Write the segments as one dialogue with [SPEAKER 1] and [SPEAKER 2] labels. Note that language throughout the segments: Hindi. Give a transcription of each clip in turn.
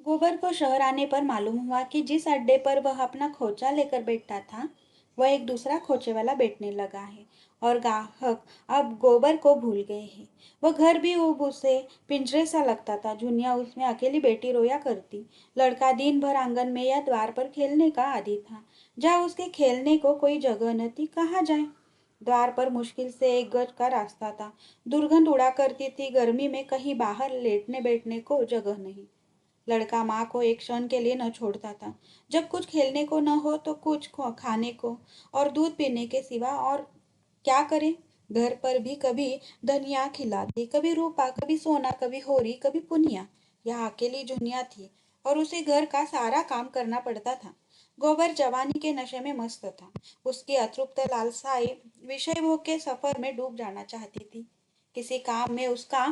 [SPEAKER 1] गोबर को शहर आने पर मालूम हुआ कि जिस अड्डे पर वह अपना खोचा लेकर बैठता था, वह एक दूसरा खोचे वाला बैठने लगा है और ग्राहक अब गोबर को भूल गए हैं। वह घर भी अब उसे पिंजरे सा लगता था। झुनिया उसमें अकेली बेटी रोया करती। लड़का दिन भर आंगन में या द्वार पर खेलने का आदी था। जहाँ उसके खेलने को कोई जगह न थी, कहाँ जाए। द्वार पर मुश्किल से एक गज का रास्ता था। दुर्गंध उड़ा करती थी। गर्मी में कहीं बाहर लेटने बैठने को जगह नहीं। लड़का माँ को एक क्षण के लिए न छोड़ता था। जब कुछ खेलने को न हो तो कुछ खाने को और दूध पीने के सिवा और क्या करे। घर पर भी कभी धनिया खिलाती, कभी रूपा, कभी सोना, कभी होरी, कभी पुनिया। यह अकेली जुनिया थी और उसे घर का सारा काम करना पड़ता था। गोबर जवानी के नशे में मस्त था। उसकी अतृप्त लालसाएं विषय भोग के सफर में डूब जाना चाहती थी। किसी काम में उसका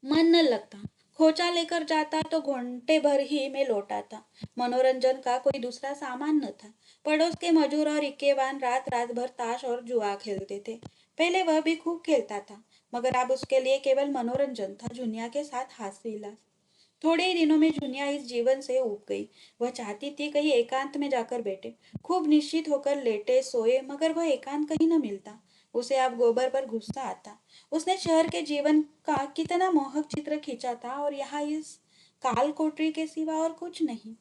[SPEAKER 1] मन न लगता। खोचा लेकर जाता तो घंटे भर ही में लौट आता। मनोरंजन का कोई दूसरा सामान न था। पड़ोस के मजूर और इक्केवान रात रात भर ताश और जुआ खेलते थे। पहले वह भी खूब खेलता था, मगर अब उसके लिए केवल मनोरंजन था, दुनिया के साथ हास्य विलास। थोड़े ही दिनों में जुनिया इस जीवन से ऊब गई। वह चाहती थी कहीं एकांत में जाकर बैठे, खूब निश्चित होकर लेटे सोए, मगर वह एकांत कहीं न मिलता। उसे अब गोबर पर गुस्सा आता। उसने शहर के जीवन का कितना मोहक चित्र खींचा था और यहाँ इस काल कोठरी के सिवा और कुछ नहीं।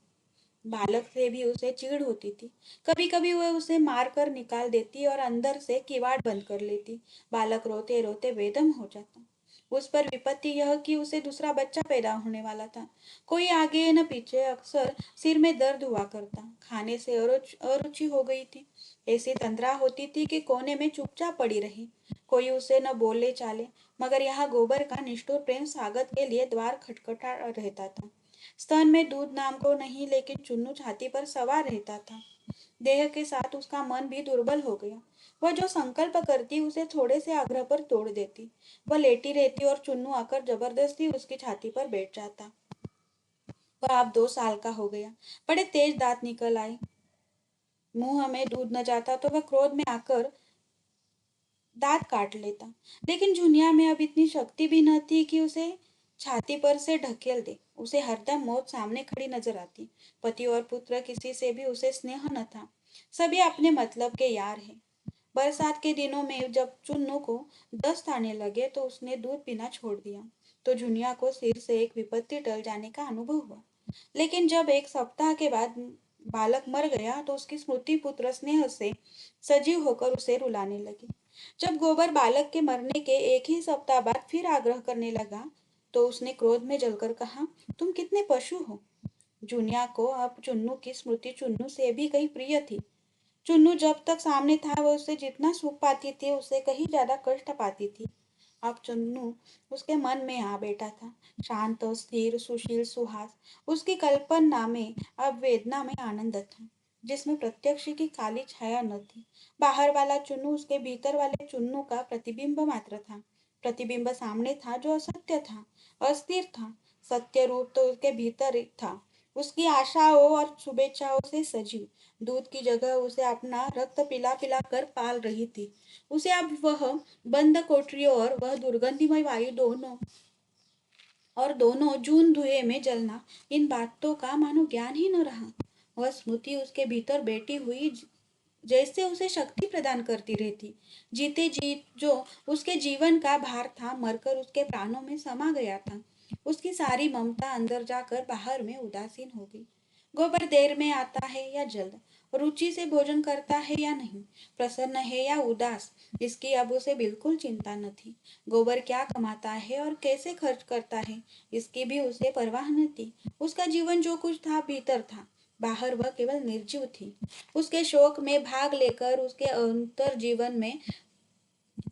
[SPEAKER 1] बालक से भी उसे चिढ़ होती थी। कभी कभी वह उसे मार कर निकाल देती और अंदर से किवाड़ बंद कर लेती। बालक रोते रोते बेदम हो जाता। उस पर विपत्ति यह कि उसे दूसरा बच्चा पैदा होने वाला था। कोई आगे न पीछे, अक्सर सिर में दर्द हुआ करता। खाने से अरुचि हो गई थी। ऐसी तंद्रा होती थी कि कोने में चुपचाप पड़ी रही। कोई उसे न बोले चाले, मगर यहाँ गोबर का निष्ठुर प्रेम स्वागत के लिए द्वार खटखटा रहता था। स्तन में दूध नाम को नहीं, लेकिन चुन्नू छाती पर सवार रहता था। देह के साथ उसका मन भी दुर्बल हो गया। वह जो संकल्प करती उसे थोड़े से आग्रह पर तोड़ देती। वह लेटी रहती और चुन्नू आकर जबरदस्ती उसकी छाती पर बैठ जाता। वह अब 2 साल का हो गया। बड़े तेज दांत निकल आए। मुंह में दूध न जाता तो वह क्रोध में आकर दांत काट लेता। लेकिन जुनिया में अब इतनी शक्ति भी न थी कि उसे छाती पर से ढकेल दे। उसे हरदम मौत सामने खड़ी नजर आती। पति और पुत्र किसी से भी उसे स्नेह न था। सभी अपने मतलब के यार हैं। बरसात के दिनों में जब चुन्नू को दस्त आने लगे तो उसने दूध पीना छोड़ दिया। तो जुनिया को सिर से एक विपत्ति टल जाने का अनुभव हुआ। लेकिन जब एक सप्ताह के बाद बालक मर गया तो उसकी स्मृति पुत्र स्नेह से सजीव होकर उसे रुलाने लगी। जब गोबर बालक के मरने के एक ही सप्ताह बाद फिर आग्रह करने लगा तो उसने क्रोध में जलकर कहा, तुम कितने पशु हो। जुनिया को अब चुन्नू की स्मृति चुन्नू से भी कहीं प्रिय थी। चुन्नू जब तक सामने था वह उससे जितना सुख पाती थी उससे कहीं ज्यादा कष्ट पाती थी। अब चुन्नू उसके मन में आ बैठा था। शांत, स्थिर, सुशील, सुहास। उसकी कल्पना में अब वेदना में आनंद था, जिसमें प्रत्यक्ष की काली छाया न थी। बाहर वाला चुन्नू उसके भीतर वाले चुन्नू का प्रतिबिंब मात्र था। प्रतिबिंब सामने था जो असत्य था, अस्थिर था। सत्य रूप तो उसके भीतर ही था, उसकी आशाओं और शुभेच्छाओं से सजीव। दूध की जगह उसे अपना रक्त पिला पिला कर पाल रही थी। उसे अब वह बंद कोठरियों और वह दुर्गंधमय वायु दोनों जून धुएं में जलना, इन बातों का मानो ज्ञान ही न रहा। वह स्मृति उसके भीतर बैठी हुई जैसे उसे शक्ति प्रदान करती रहती। जीते जी जो उसके जीवन का भार था, मरकर उसके प्राणों में समा गया था। उसकी सारी ममता अंदर जाकर बाहर में उदासीन हो गई। गोबर देर में आता है या जल्द, रुचि से भोजन करता है या नहीं, प्रसन्न है या उदास, इसकी अब उसे बिल्कुल चिंता न थी। गोबर क्या कमाता है और कैसे खर्च करता है, इसकी भी उसे परवाह न थी। उसका जीवन जो कुछ था भीतर था, बाहर वह केवल निर्जीव थी। उसके शोक में भाग लेकर उसके अंतर जीवन में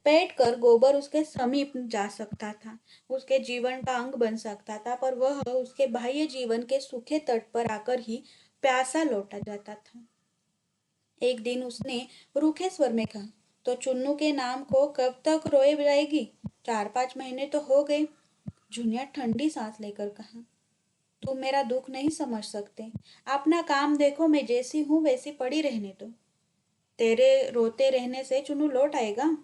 [SPEAKER 1] बैठ कर गोबर उसके समीप जा सकता था, उसके जीवन का अंग बन सकता था, पर वह उसके बाह्य जीवन के सूखे तट पर आकर ही प्यासा लौटा जाता था। एक दिन उसने रूखे स्वर में कहा, तो चुन्नू के नाम को कब तक रोए जाएगी। 4-5 महीने तो हो गए। जूनियर ठंडी सांस लेकर कहा, तुम मेरा दुख नहीं समझ सकते। अपना काम देखो, मैं जैसी हूँ वैसी पड़ी रहने दो। तेरे रोते रहने से चुन्नू लौट आएगा।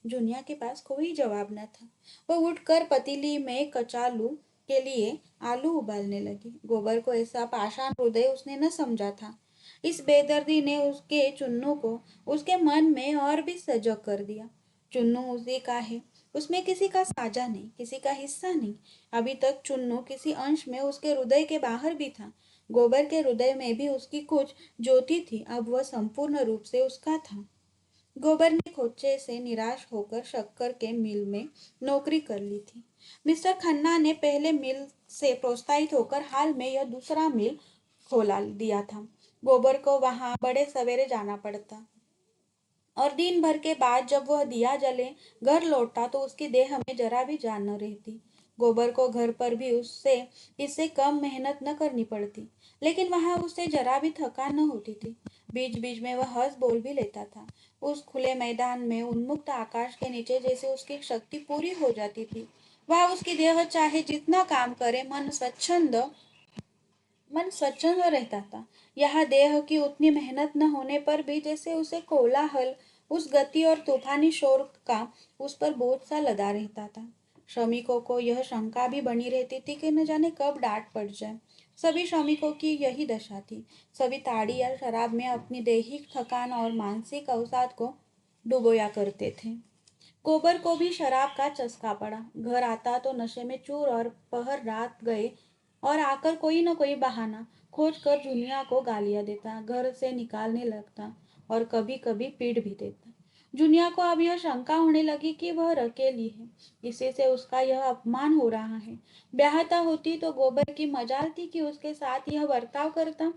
[SPEAKER 1] जुनिया के पास कोई जवाब न था। वह उठकर पतीली में कचालू के लिए आलू उबालने लगी। गोबर को ऐसा पाषाण हृदय उसने न समझा था। इस बेदर्दी ने उसके चुन्नू को उसके मन में और भी सजग कर दिया। चुन्नू उसी का है, उसमें किसी का साझा नहीं, किसी का हिस्सा नहीं। अभी तक चुन्नू किसी अंश में उसके हृदय के बाहर भी था। गोबर के हृदय में भी उसकी कुछ ज्योति थी, अब वह संपूर्ण रूप से उसका था। गोबर ने खोचे से निराश होकर शक्कर के मिल में नौकरी कर ली थी। मिस्टर खन्ना ने पहले मिल से प्रोत्साहित होकर हाल में यह दूसरा मिल खोला दिया था। गोबर को वहां बड़े सवेरे जाना पड़ता और दिन भर के बाद जब वह दिया जले घर लौटता तो उसकी देह में जरा भी जान न रहती। गोबर को घर पर भी उससे इससे कम मेहनत न करनी पड़ती, लेकिन वहां उससे जरा भी थकान न होती थी। बीच बीच में वह हंस बोल भी लेता था। उस खुले मैदान में उन्मुक्त आकाश के नीचे जैसे उसकी शक्ति पूरी हो जाती थी। वह उसकी देह चाहे जितना काम करे मन स्वच्छंद रहता था। यहाँ देह की उतनी मेहनत न होने पर भी जैसे उसे कोलाहल, उस गति और तूफानी शोर का उस पर बोझ सा लदा रहता था। श्रमिकों को यह शंका भी बनी रहती थी कि न जाने कब डांट पड़ जाए। सभी श्रमिकों की यही दशा थी। सभी ताड़ी या शराब में अपनी दैहिक थकान और मानसिक अवसाद को डुबोया करते थे। गोबर को भी शराब का चस्का पड़ा। घर आता तो नशे में चूर और पहर रात गए और आकर कोई न कोई बहाना खोज कर जुनिया को गालियां देता, घर से निकालने लगता और कभी कभी पीट भी देता। जुनिया को अब यह शंका होने लगी कि वह अकेली है, इसी से उसका यह अपमान हो रहा है। ब्याहता होती तो गोबर की मजाल थी कि उसके साथ यह बर्ताव करता।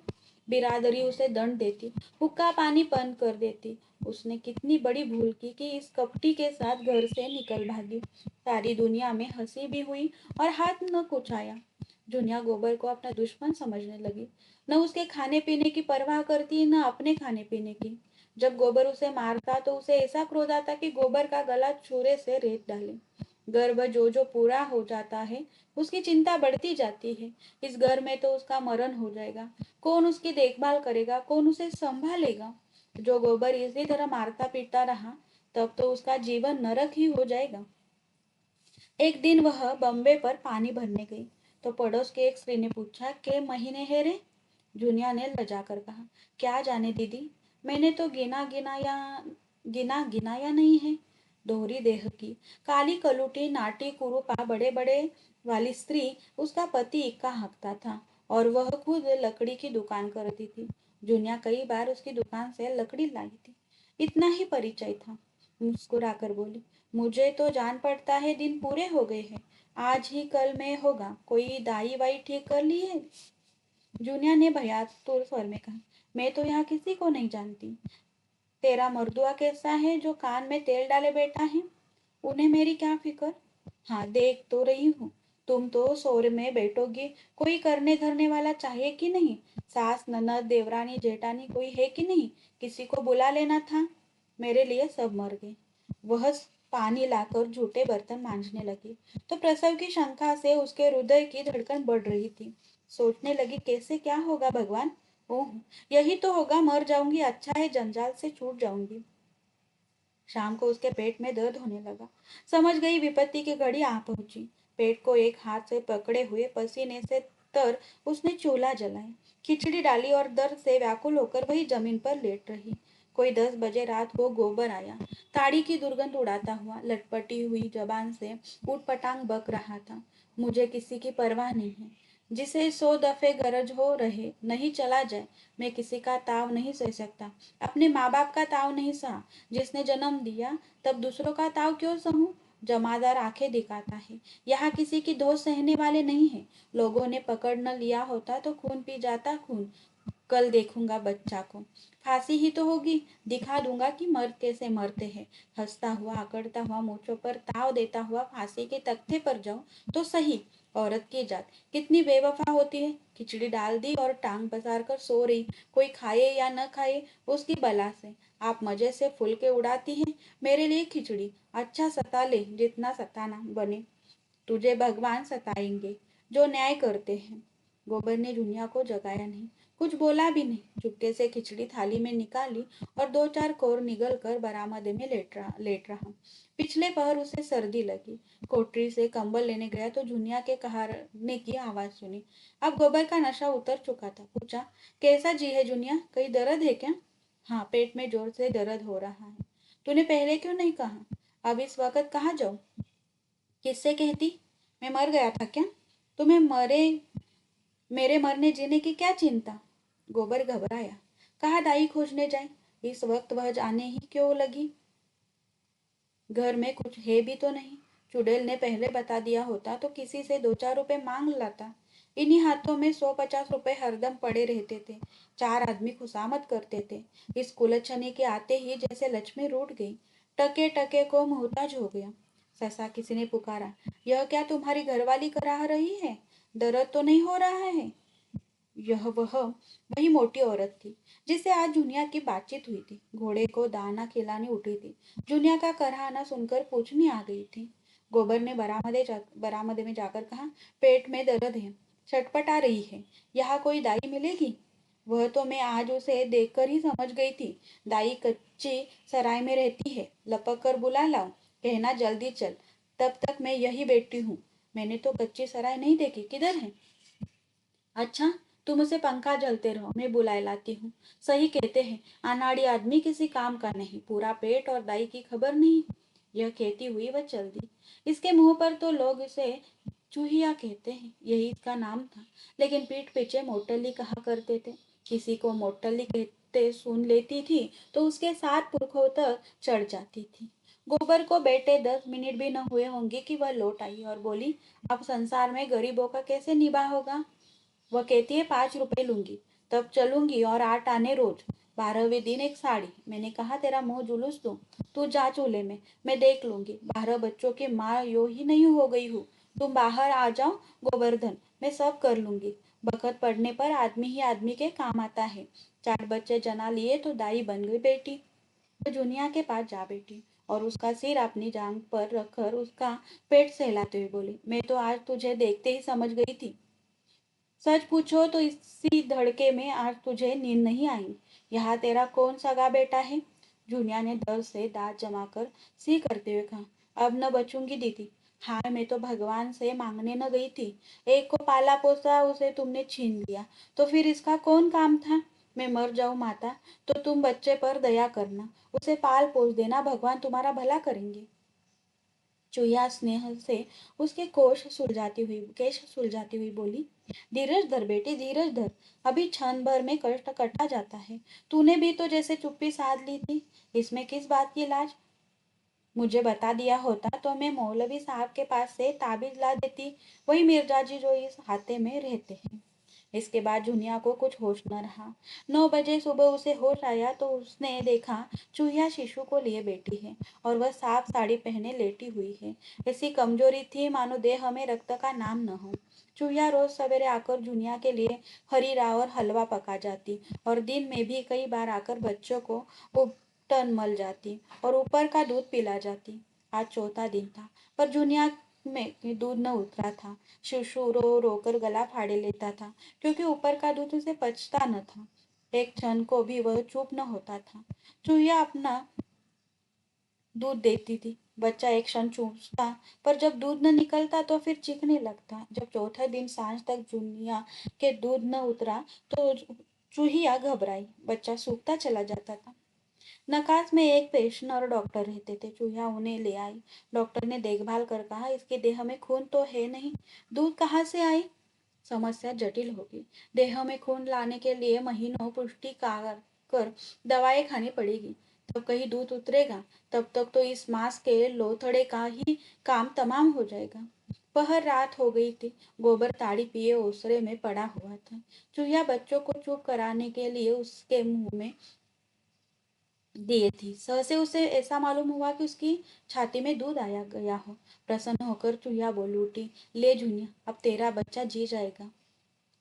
[SPEAKER 1] बिरादरी उसे दंड देती, हुक्का पानी बंद कर देती। उसने कितनी बड़ी भूल की कि इस कपटी के साथ घर से निकल भागी। सारी दुनिया में हंसी भी हुई और हाथ न कुचाया। दुनिया गोबर को अपना दुश्मन समझने लगी। न उसके खाने पीने की परवाह करती, न अपने खाने पीने की। जब गोबर उसे मारता तो उसे ऐसा क्रोध आता कि गोबर का गला छुरे से रेत डाले। गर्भ जो जो पूरा हो जाता है उसकी चिंता बढ़ती जाती है। इस घर में तो उसका मरण हो जाएगा। कौन उसकी देखभाल करेगा, कौन उसे संभालेगा? जो गोबर इसी तरह मारता पीटता रहा तब तो उसका जीवन नरक ही हो जाएगा। एक दिन वह बम्बे पर पानी भरने गई तो पड़ोस के एक स्त्री ने पूछा, के महीने है रे? जूनिया ने लजा कर कहा, क्या जाने दीदी, मैंने तो गिना गिना या नहीं है। दोहरी देह की, काली कलूटी, नाटी कुरूपा, बड़े बड़े वाली स्त्री उसका पति इक्का हकता था और वह खुद लकड़ी की दुकान करती थी। जूनिया कई बार उसकी दुकान से लकड़ी लाई थी। इतना ही परिचय था। मुस्कुराकर बोली, मुझे तो जान पड़ता है दिन पूरे हो गए हैं, आज ही कल में होगा। कोई दाई वाई ठीक कर ली है? जूनिया ने भयातुर स्वर में कहा, मैं तो यहाँ किसी को नहीं जानती। तेरा मर्दुआ कैसा है जो कान में तेल डाले बैठा है? उन्हें मेरी क्या फिक्र। हाँ, देख तो रही हूँ। तुम तो सोर में बैठोगी, कोई करने धरने वाला चाहिए कि नहीं? सास ननद देवरानी जेठानी कोई है कि नहीं? किसी को बुला लेना था। मेरे लिए सब मर गए। वह पानी लाकर झूठे बर्तन मांजने लगी तो प्रसव की शंका से उसके हृदय की धड़कन बढ़ रही थी। सोचने लगी, कैसे क्या होगा भगवान? ओह, यही तो होगा, मर जाऊंगी, अच्छा है जंजाल से छूट जाऊंगी। शाम को उसके पेट में दर्द होने लगा। समझ गई विपत्ति की घड़ी आ पहुंची। पेट को एक हाथ से पकड़े हुए पसीने से तर उसने चूल्हा जलाया, खिचड़ी डाली और दर्द से व्याकुल होकर वही जमीन पर लेट रही। कोई 10 बजे रात को गोबर आया, ताड़ी की दुर्गंध उड़ाता हुआ, लटपटी हुई जबान से उठपटांग बक रहा था। मुझे किसी की परवाह नहीं है, जिसे 100 दफे गरज हो रहे नहीं चला जाए। मैं किसी का ताव नहीं सह सकता, अपने माँ बाप का ताव नहीं सहा। जिसने जन्म दिया तब दूसरों का ताव क्यों सहूं? जमादार आंखें दिखाता है, यहाँ किसी की धो सहने वाले नहीं है। लोगों ने पकड़ न लिया होता तो खून पी जाता खून। कल देखूंगा बच्चा को, फांसी ही तो होगी, दिखा दूंगा कि मर्द कैसे मरते हैं। हंसता हुआ, अकड़ता हुआ, मूछों पर ताव देता हुआ फांसी के तख्ते पर जाऊं तो सही। औरत की जात कितनी बेवफा होती है। खिचड़ी डाल दी और टांग पसार कर सो रही, कोई खाए या न खाए उसकी बला से। आप मजे से फुलके उड़ाती हैं। मेरे लिए खिचड़ी, अच्छा सता ले, जितना सताना बने। तुझे भगवान सताएंगे जो न्याय करते हैं। गोबर ने जुनिया को जगाया नहीं, कुछ बोला भी नहीं। चुपके से खिचड़ी थाली में निकाली और दो चार कोर निगल कर बरामदे में लेट रहा। पिछले पहर उसे सर्दी लगी। कोठरी से कंबल लेने गया तो जुनिया के कहारने की आवाज सुनी। अब गोबर का नशा उतर चुका था। पूछा, कैसा जी है जुनिया, कहीं दर्द है क्या? हाँ, पेट में जोर से दर्द हो रहा है। तूने पहले क्यों नहीं कहा? अब इस वक्त कहाँ जाऊं? किससे कहती? मैं मर गया था क्या? तुम्हें मेरे मरने जीने की क्या चिंता? गोबर घबराया। कहा दाई खोजने जाए, इस वक्त वह जाने ही क्यों लगी? घर में कुछ है भी तो नहीं। चुड़ैल ने पहले बता दिया होता तो किसी से दो चार रुपए मांग लाता। इन्हीं हाथों में 150 रुपए हरदम पड़े रहते थे। चार आदमी खुशामद करते थे। इस कुलच्छनी के आते ही जैसे लक्ष्मी रूठ गई। टके टके को मोहताज हो गया। ससा किसी ने पुकारा, यह क्या तुम्हारी घरवाली करा रही है? दर्द तो नहीं हो रहा है? यह वही मोटी औरत थी जिससे आज जुनिया की बातचीत हुई थी। घोड़े को दाना खिलाने उठी थी। जुनिया का कराहना सुनकर पूछने आ गई थी। गोबर ने बरामदे में जाकर कहा, पेट में दर्द है, छटपटा रही है, यहाँ कोई दाई मिलेगी? वह तो मैं आज उसे देखकर ही समझ गई थी। दाई कच्ची सराय में रहती है, लपक कर बुला लाओ, कहना जल्दी चल, तब तक मैं यही बैठी हूँ। मैंने तो कच्ची सराय नहीं देखी, किधर है? अच्छा, तुम उसे पंखा जलते रहो, मैं बुलाए लाती हूँ। सही कहते हैं, अनाड़ी आदमी किसी काम का नहीं, पूरा पेट और दाई की खबर नहीं। यह कहती हुई वह चल दी। इसके मुंह पर तो लोग इसे चूहिया कहते हैं, यही इसका नाम था। लेकिन पीठ पीछे मोटली कहा करते थे। किसी को मोटली कहते सुन लेती थी तो उसके 7 पुरखों तक चढ़ जाती थी। गोबर को बैठे 10 मिनट भी न हुए होंगे कि वह लौट आई और बोली, अब संसार में गरीबों का कैसे निभा होगा? वह कहती है 5 रुपए लूंगी, तब चलूंगी और 8 आने रोज, 12वें दिन एक साड़ी। मैंने कहा तेरा मुंह जुलूस दूं, तू जा चूल्हे में, मैं देख लूंगी। 12 बच्चों की माँ यो ही नहीं हो गई हूँ। तुम बाहर आ जाओ गोवर्धन, मैं सब कर लूंगी। बखत पड़ने पर आदमी ही आदमी के काम आता है। 4 बच्चे जना लिए तो दाई बन गई बेटी। वो जुनिया के पास जा बैठी और उसका सिर अपनी जांग पर रखकर उसका पेट सहलाते हुए बोली, मैं तो आज तुझे देखते ही समझ गई थी। सच पूछो तो इसी धड़के में आज तुझे नींद नहीं आई। यहाँ तेरा कौन सगा बेटा है? जूनिया ने दर्द से दांत जमाकर सी करते हुए कहा, अब न बचूंगी दीदी। हाय, मैं तो भगवान से मांगने न गई थी। एक को पाला पोसा उसे तुमने छीन लिया, तो फिर इसका कौन काम था? मैं मर जाऊं माता तो तुम बच्चे पर दया करना, उसे पाल पोस देना, भगवान तुम्हारा भला करेंगे। चूहिया स्नेह से उसके केश सुलझाती हुई बोली, धीरज धर बेटी, धीरज धर, अभी क्षण भर में कष्ट कटा जाता है। तूने भी तो जैसे चुप्पी साध ली थी, इसमें किस बात की लाज? मुझे बता दिया होता तो मैं मौलवी साहब के पास से ताबीज ला देती, वही मिर्जा जी जो इस हाथे में रहते हैं। इसके बाद जुनिया को कुछ होश न रहा। 9 बजे सुबह उसे होश आया तो उसने देखा चूहिया शिशु को लिए बैठी है और वह साफ साड़ी पहने लेटी हुई है। ऐसी कमजोरी थी मानो देह में रक्त का नाम न हो। चूहिया रोज सवेरे आकर जुनिया के लिए हरीरा और हलवा पका जाती और दिन में भी कई बार आकर बच्चों को उपटन मल जाती और ऊपर का दूध पिला जाती। आज चौथा दिन था पर जुनिया में दूध न उतरा था। शिशु रो रो कर गला फाड़े लेता था क्योंकि ऊपर का दूध उसे पचता न था। एक क्षण को भी वह चुप न होता था। चूहिया अपना दूध देती थी। बच्चा एक क्षण चूसता, पर जब दूध न निकलता तो फिर चीखने लगता। जब चौथे दिन सांझ तक जुनिया के दूध न उतरा तो चूहिया घबराई। बच्चा सूखता चला जाता था। नकाज में एक पेशेंट और डॉक्टर रहते थे। चूहिया उन्हें ले आई। डॉक्टर ने देखभाल कर कहा, इसके देह में खून तो है नहीं, दूध कहाँ से आई? समस्या जटिल होगी। देह में खून लाने के लिए महीनों पुष्टि कर दवाएं खानी पड़ेगी, तब कहीं दूध उतरेगा। तब तक तो इस मांस के लोथड़े का ही काम तमाम हो जाएगा। पहर रात हो गई थी। गोबर ताड़ी पिए ओसरे में पड़ा हुआ था। चूहिया बच्चों को चुप कराने के लिए उसके मुंह में दिए थी। सहसे उसे ऐसा मालूम हुआ कि उसकी छाती में दूध आया गया हो। प्रसन्न होकर चूहिया बोल उठी, ले जूनिया, अब तेरा बच्चा जी जाएगा।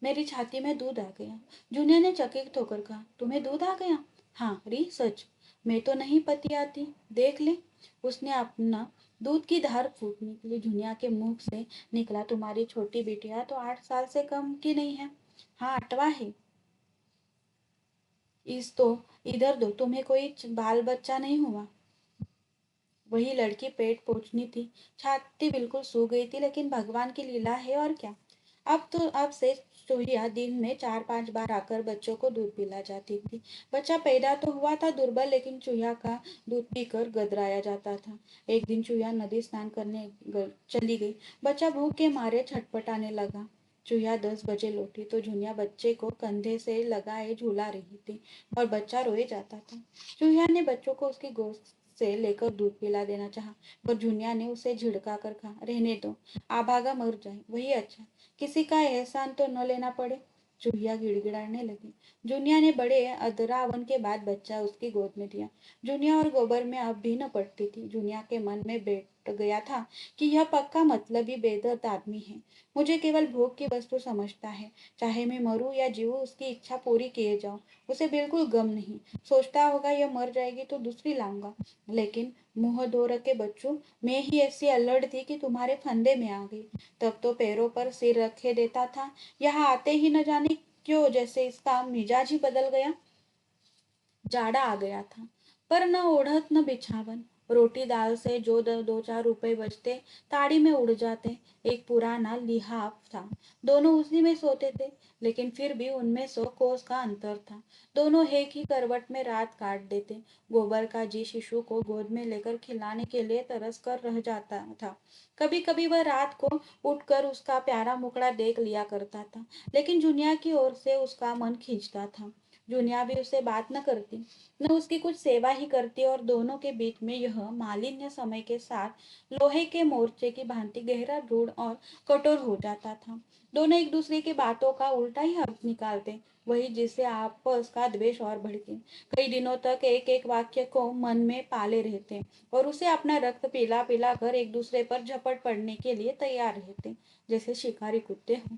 [SPEAKER 1] मेरी छाती में दूध आ गया। जूनिया ने चकित होकर कहा, तुम्हें दूध आ गया? हाँ री, सच। मैं तो नहीं पति आती, देख ले। उसने अपना दूध की धार फूट निकली। जुनिया के मुंह से निकला, तुम्हारी छोटी बिटिया तो 8 साल से कम की नहीं है। हाँ, 8वां है। इस तो इधर दो, तुम्हें कोई बाल बच्चा नहीं हुआ? वही लड़की पेट पोंछनी थी, छाती बिल्कुल सूख गई थी, लेकिन भगवान की लीला है और क्या। अब से चूहिया दिन में 4-5 बार आकर बच्चों को दूध पिला जाती थी। बच्चा पैदा तो हुआ था दुर्बल, लेकिन चूहिया का दूध पीकर गदराया जाता था। एक दिन चूहिया नदी स्नान करने चली गई। बच्चा भूख के मारे छटपटाने लगा। चूहिया 10 बजे लौटी तो जुनिया बच्चे को कंधे से लगाए झूला रही थी और बच्चा रोए जाता था। चूहिया ने बच्चों को उसकी गोद से लेकर दूध पिला देना चाहा, पर जुनिया ने उसे झिड़का कर कहा, रहने दो, आभागा मर जाए वही अच्छा, किसी का एहसान तो न लेना पड़े। चूहिया गिड़गिड़ाने लगी। जुनिया ने बड़े अदरावन के बाद बच्चा उसकी गोद में दिया। जुनिया और गोबर में अब भी न पड़ती थी। जुनिया के मन में बैठ गया था कि यह पक्का मतलबी बेदर्द आदमी है, मुझे केवल भोग की वस्तु समझता है। चाहे मैं मरूं या जीऊं, उसकी इच्छा पूरी किए जाऊं, उसे बिल्कुल गम नहीं। सोचता होगा यह मर जाएगी तो दूसरी लाऊंगा, लेकिन मुंह धो रखे बच्चों, मैं ही ऐसी अल्लड़ थी कि तुम्हारे फंदे में आ गई। तब तो पैरों पर सिर रखे देता था, यहाँ आते ही न जाने क्यों जैसे इसका मिजाज ही बदल गया। जाड़ा आ गया था, पर न ओढ़त न बिछावन। रोटी दाल से जो 2-4 रुपए बचते ताड़ी में उड़ जाते। एक पुराना लिहाफ था, दोनों उसी में सोते थे, लेकिन फिर भी उनमें 100 कोस का अंतर था। दोनों एक ही करवट में रात काट देते। गोबर का जी शिशु को गोद में लेकर खिलाने के लिए तरस कर रह जाता था। कभी कभी वह रात को उठकर उसका प्यारा मुखड़ा देख लिया करता था, लेकिन जुनिया की ओर से उसका मन खींचता था। जुनिया भी उससे बात न करती, न उसकी कुछ सेवा ही करती, और दोनों के बीच में यह मालिन्य समय के साथ लोहे के मोर्चे की भांति गहरा रूढ़ और कठोर हो जाता था। दोनों एक दूसरे की बातों का उल्टा ही अर्थ निकालते, वही जिससे आपस का द्वेष और भड़के। कई दिनों तक एक एक वाक्य को मन में पाले रहते और उसे अपना रक्त पिला पिला कर एक दूसरे पर झपट पड़ने के लिए तैयार रहते, जैसे शिकारी कुत्ते हों।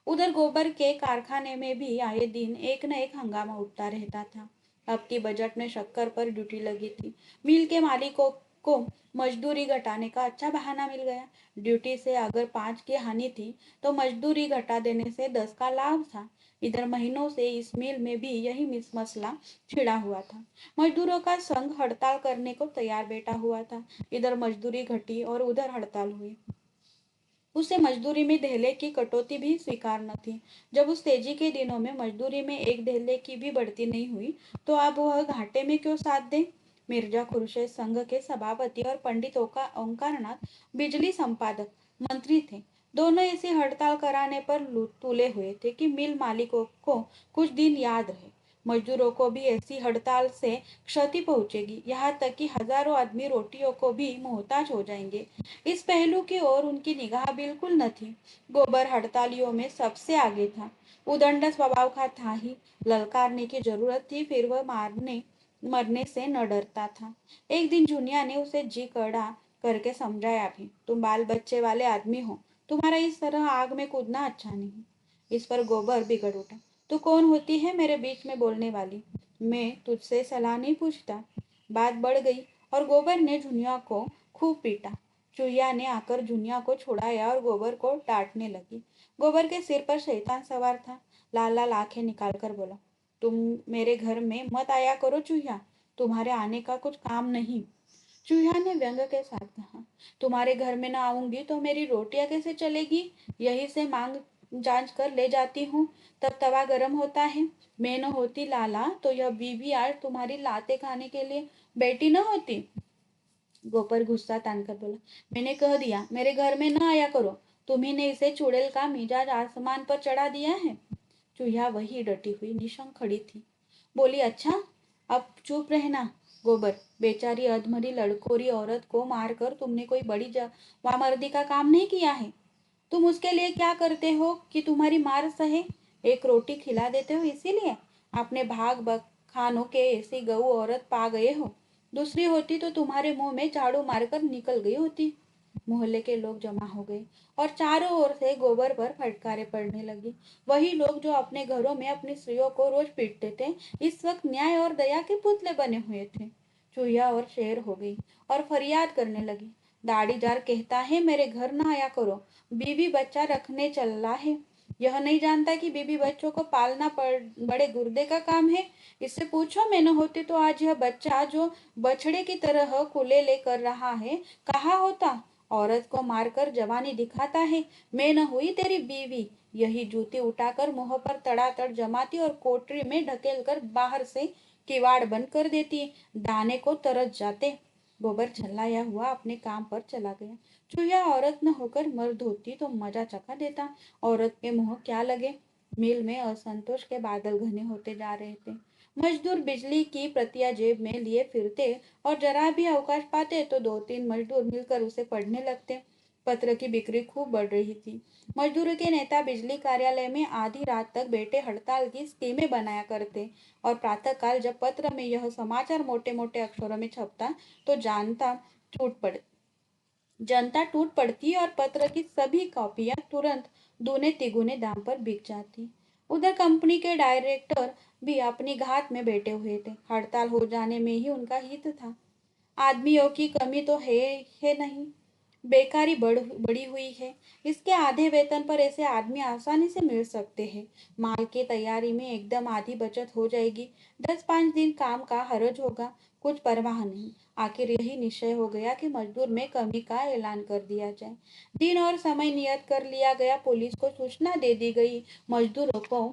[SPEAKER 1] उधर गोबर के कारखाने में भी आए दिन एक न एक हंगामा उठता रहता था। अब की बजट में शक्कर पर ड्यूटी लगी थी। मिल के मालिकों को मजदूरी घटाने का अच्छा बहाना मिल गया। ड्यूटी से अगर 5 की हानि थी, तो मजदूरी घटा देने से 10 का लाभ था। इधर महीनों से इस मिल में भी यही मसला छिड़ा हुआ था। मजदूरों का संघ हड़ताल करने को तैयार बैठा हुआ था। इधर मजदूरी घटी और उधर हड़ताल हुई। उसे मजदूरी में धेले की कटौती भी स्वीकार न थी। जब उस तेजी के दिनों में मजदूरी में एक धेले की भी बढ़ती नहीं हुई, तो अब वह घाटे में क्यों साथ दे। मिर्जा खुर्शीद संघ के सभापति और पंडित ओंकारनाथ बिजली संपादक मंत्री थे। दोनों ऐसी हड़ताल कराने पर तुले हुए थे कि मिल मालिकों को कुछ दिन याद रहे। मजदूरों को भी ऐसी हड़ताल से क्षति पहुंचेगी, यहाँ तक कि हजारों आदमी रोटियों को भी मोहताज हो जाएंगे। इस पहलू की ओर उनकी निगाह बिल्कुल न थी। गोबर हड़तालियों में सबसे आगे था। उदंड स्वभाव का था ही, ललकारने की जरूरत थी, फिर वह मारने मरने से न डरता था। एक दिन जुनिया ने उसे जी कड़ा करके समझाया भी, तुम बाल बच्चे वाले आदमी हो, तुम्हारा इस तरह आग में कूदना अच्छा नहीं। इस पर गोबर बिगड़ उठा, तू कौन होती है मेरे बीच में बोलने वाली? मैं तुझसे सलाह नहीं पूछता। बात बढ़ गई और गोबर ने जुनिया को खूब पीटा। चुईया ने आकर जुनिया को छुड़ाया और गोबर को डांटने लगी। गोबर के सिर पर शैतान सवार था। लाल लाल आंखें निकाल कर बोला, तुम मेरे घर में मत आया करो चूहिया, तुम्हारे आने का कुछ काम नहीं। चूहिया ने व्यंग के साथ कहा, तुम्हारे घर में ना आऊंगी तो मेरी रोटियां कैसे चलेगी? यही से मांग जांच कर ले जाती हूँ, तब तवा गर्म होता है। मैं न होती लाला तो यह बीबी आज तुम्हारी लाते खाने के लिए बैठी न होती। गोबर गुस्सा तानकर बोला, मैंने कह दिया मेरे घर में न आया करो, तुम्ही ने इसे चुड़ैल का मिजाज आसमान पर चढ़ा दिया है। चूहिया वही डटी हुई निशंक खड़ी थी। बोली, अच्छा अब चुप रहना। गोबर, बेचारी अधमरी लड़कोरी औरत को मारकर तुमने कोई बड़ी वामर्दी का काम नहीं किया है। तुम उसके लिए क्या करते हो कि तुम्हारी मार सहे? एक रोटी खिला देते हो इसीलिए अपने भाग बखानों के ऐसी गऊ औरत पा गए हो। दूसरी होती तो तुम्हारे मुंह में झाड़ू मारकर निकल गई होती। मोहल्ले के लोग जमा हो गए और चारों ओर से गोबर पर फटकारे पड़ने लगी। वही लोग जो अपने घरों में अपनी स्त्रियों को रोज पीटते थे, इस वक्त न्याय और दया के पुतले बने हुए थे। चूहिया और शेर हो गई और फरियाद करने लगी, दाढ़ीदार कहता है, मेरे घर ना आया करो, बीवी बच्चा रखने चला है। यह नहीं जानता कि बीवी बच्चों को पालना बड़े गुर्दे का काम है। इससे पूछो, मैं न होती तो आज यह बच्चा जो बछड़े की तरह कुलेले कर रहा है कहाँ होता। औरत को मारकर जवानी दिखाता है, मैं न हुई तेरी बीवी। यही जूती उठाकर मुंह पर तड़ातड़ जमाती और कोठरी में ढकेल कर बाहर से किवाड़ बंद कर देती। दाने को तरस जाते। गोबर झल्लाया हुआ अपने काम पर चला गया। चूहिया औरत न होकर मर्द होती तो मजा चखा देता। औरत के मुंह क्या लगे। मिल में असंतोष के बादल घने होते जा रहे थे। मजदूर बिजली की प्रतियां जेब में लिए फिरते और जरा भी अवकाश पाते तो दो तीन मजदूर मिलकर उसे पढ़ने लगते। पत्र की बिक्री खूब बढ़ रही थी। मजदूरों के नेता बिजली कार्यालय में आधी रात तक बैठे हड़ताल की स्कीमें बनाया करते और प्रातःकाल जब पत्र में यह समाचार मोटे मोटे अक्षरों में छपता तो टूट पड़ जनता टूट पड़ती और पत्र की सभी कॉपियां तुरंत दूने तिगुने दाम पर बिक जाती। उधर कंपनी के डायरेक्टर भी अपनी घात में बैठे हुए थे। हड़ताल हो जाने में ही उनका हित था। आदमियों की कमी तो है नहीं, बेकारी बढ़ी हुई है। इसके आधे वेतन पर ऐसे आदमी आसानी से मिल सकते हैं। माल की तैयारी में एकदम आधी बचत हो जाएगी। 10-5 दिन काम का हरज होगा, कुछ परवाह नहीं। आखिर यही निश्चय हो गया कि मजदूर में कमी का ऐलान कर दिया जाए। दिन और समय नियत कर लिया गया। पुलिस को सूचना दे दी गई। मजदूरों को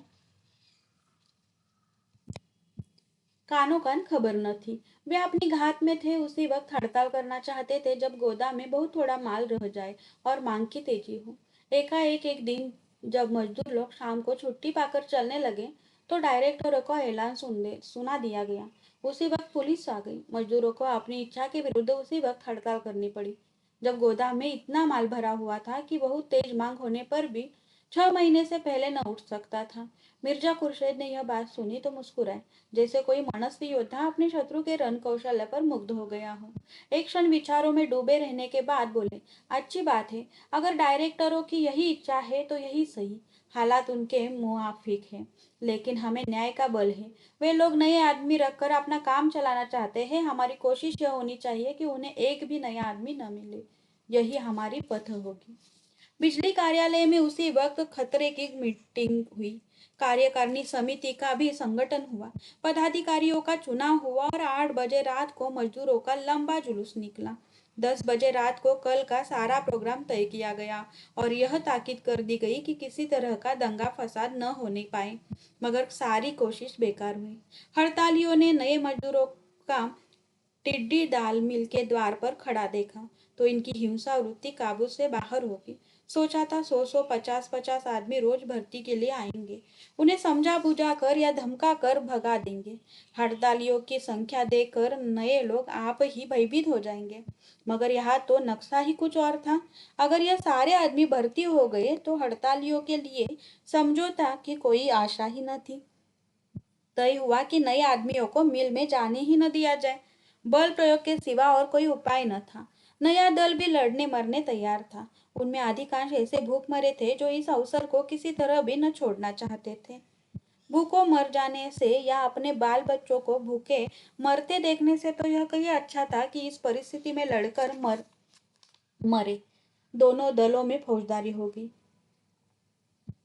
[SPEAKER 1] कानो कान खबर न थी। वे अपनी घात में थे। उसी वक्त हड़ताल करना चाहते थे जब गोदाम में बहुत थोड़ा माल रह जाए और मांग की तेजी हो। एकाएक एक दिन जब मजदूर लोग शाम को छुट्टी पाकर चलने लगे तो डायरेक्टरों को ऐलान सुना दिया गया। उसी वक्त पुलिस आ गई। मजदूरों को अपनी इच्छा के विरुद्ध उसी वक्त हड़ताल करनी पड़ी। जब गोदाम में इतना माल भरा हुआ था कि बहुत तेज मांग होने पर भी 6 महीने से पहले न उठ सकता था। मिर्जा खुर्शीद ने यह बात सुनी तो मुस्कुराए, जैसे कोई मनस्वी योद्धा अपने शत्रु के रण कौशल्य पर मुग्ध हो गया हो। एक क्षण विचारों में डूबे रहने के बाद बोले, अच्छी बात है, अगर डायरेक्टरों की यही इच्छा है तो यही सही। हालात उनके मुआफिक है, लेकिन हमें न्याय का बल है। वे लोग नए आदमी रखकर अपना काम चलाना चाहते हैं। हमारी कोशिश यह होनी चाहिए कि उन्हें एक भी नया आदमी न मिले। यही हमारी पथ होगी। बिजली कार्यालय में उसी वक्त खतरे की मीटिंग हुई। कार्यकारिणी समिति का भी संगठन हुआ। पदाधिकारियों का चुनाव हुआ और 8 बजे रात को मजदूरों का लंबा जुलूस निकला। 10 बजे रात को कल का सारा प्रोग्राम तय किया गया और यह ताकीद कर दी गई कि किसी तरह का दंगा फसाद न होने पाए। मगर सारी कोशिश बेकार हुई। हड़तालियों ने नए मजदूरों का टिड्डी दाल मिल के द्वार पर खड़ा देखा तो इनकी हिंसा वृत्ति काबू से बाहर होगी। सोचा था 100-100, 50-50 आदमी रोज भर्ती के लिए आएंगे। उन्हें समझा बुझा कर या धमका कर भगा देंगे। हड़तालियों की संख्या देखकर नए लोग आप ही भयभीत हो जाएंगे। मगर यहाँ तो नक्शा ही कुछ और था। अगर यह सारे आदमी भर्ती हो गए तो हड़तालियों के लिए समझौता की कोई आशा ही न थी। तय हुआ कि नए आदमियों को मिल में जाने ही न दिया जाए। बल प्रयोग के सिवा और कोई उपाय न था। नया दल भी लड़ने मरने तैयार था। उनमें अधिकांश ऐसे भूखमरे थे जो इस अवसर को किसी तरह भी न छोड़ना चाहते थे। भूखों मर जाने से या अपने बाल बच्चों को भूखे मरते देखने से तो यह कहीं अच्छा था कि इस परिस्थिति में लड़कर मरे। दोनों दलों में फौजदारी होगी।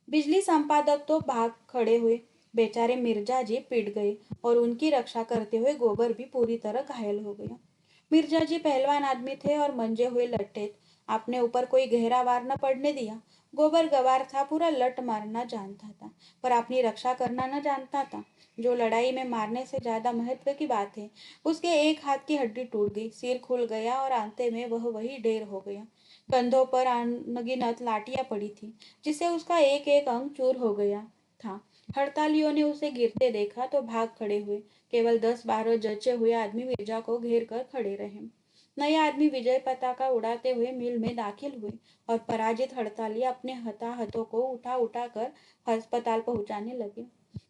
[SPEAKER 1] बिजली संपादक तो भाग खड़े हुए। बेचारे मिर्जा जी पिट गए और उनकी रक्षा करते हुए गोबर भी पूरी तरह घायल हो गया। मिर्जा जी पहलवान आदमी थे और मंजे हुए लट्टे। अपने ऊपर कोई गहरा वार न पड़ने दिया। गोबर गवार था, पूरा लट मारना जानता था, पर अपनी रक्षा करना न जानता था, जो लड़ाई में मारने से ज्यादा महत्व की बात है। उसके एक हाथ की हड्डी टूट गई, सिर खुल गया और अंत में वह वही ढेर हो गया। कंधों पर अनगिनत लाठियां पड़ी थी, जिससे उसका एक एक अंग चूर हो गया था। हड़तालियों ने उसे गिरते देखा तो भाग खड़े हुए। केवल 10-12 जचे हुए आदमी मिर्जा को घेर कर खड़े रहे। नए आदमी विजय पताका उड़ाते हुए मिल में दाखिल हुए और पराजित हड़ताली अपने हताहतों को उठा उठा कर अस्पताल पहुंचाने लगे।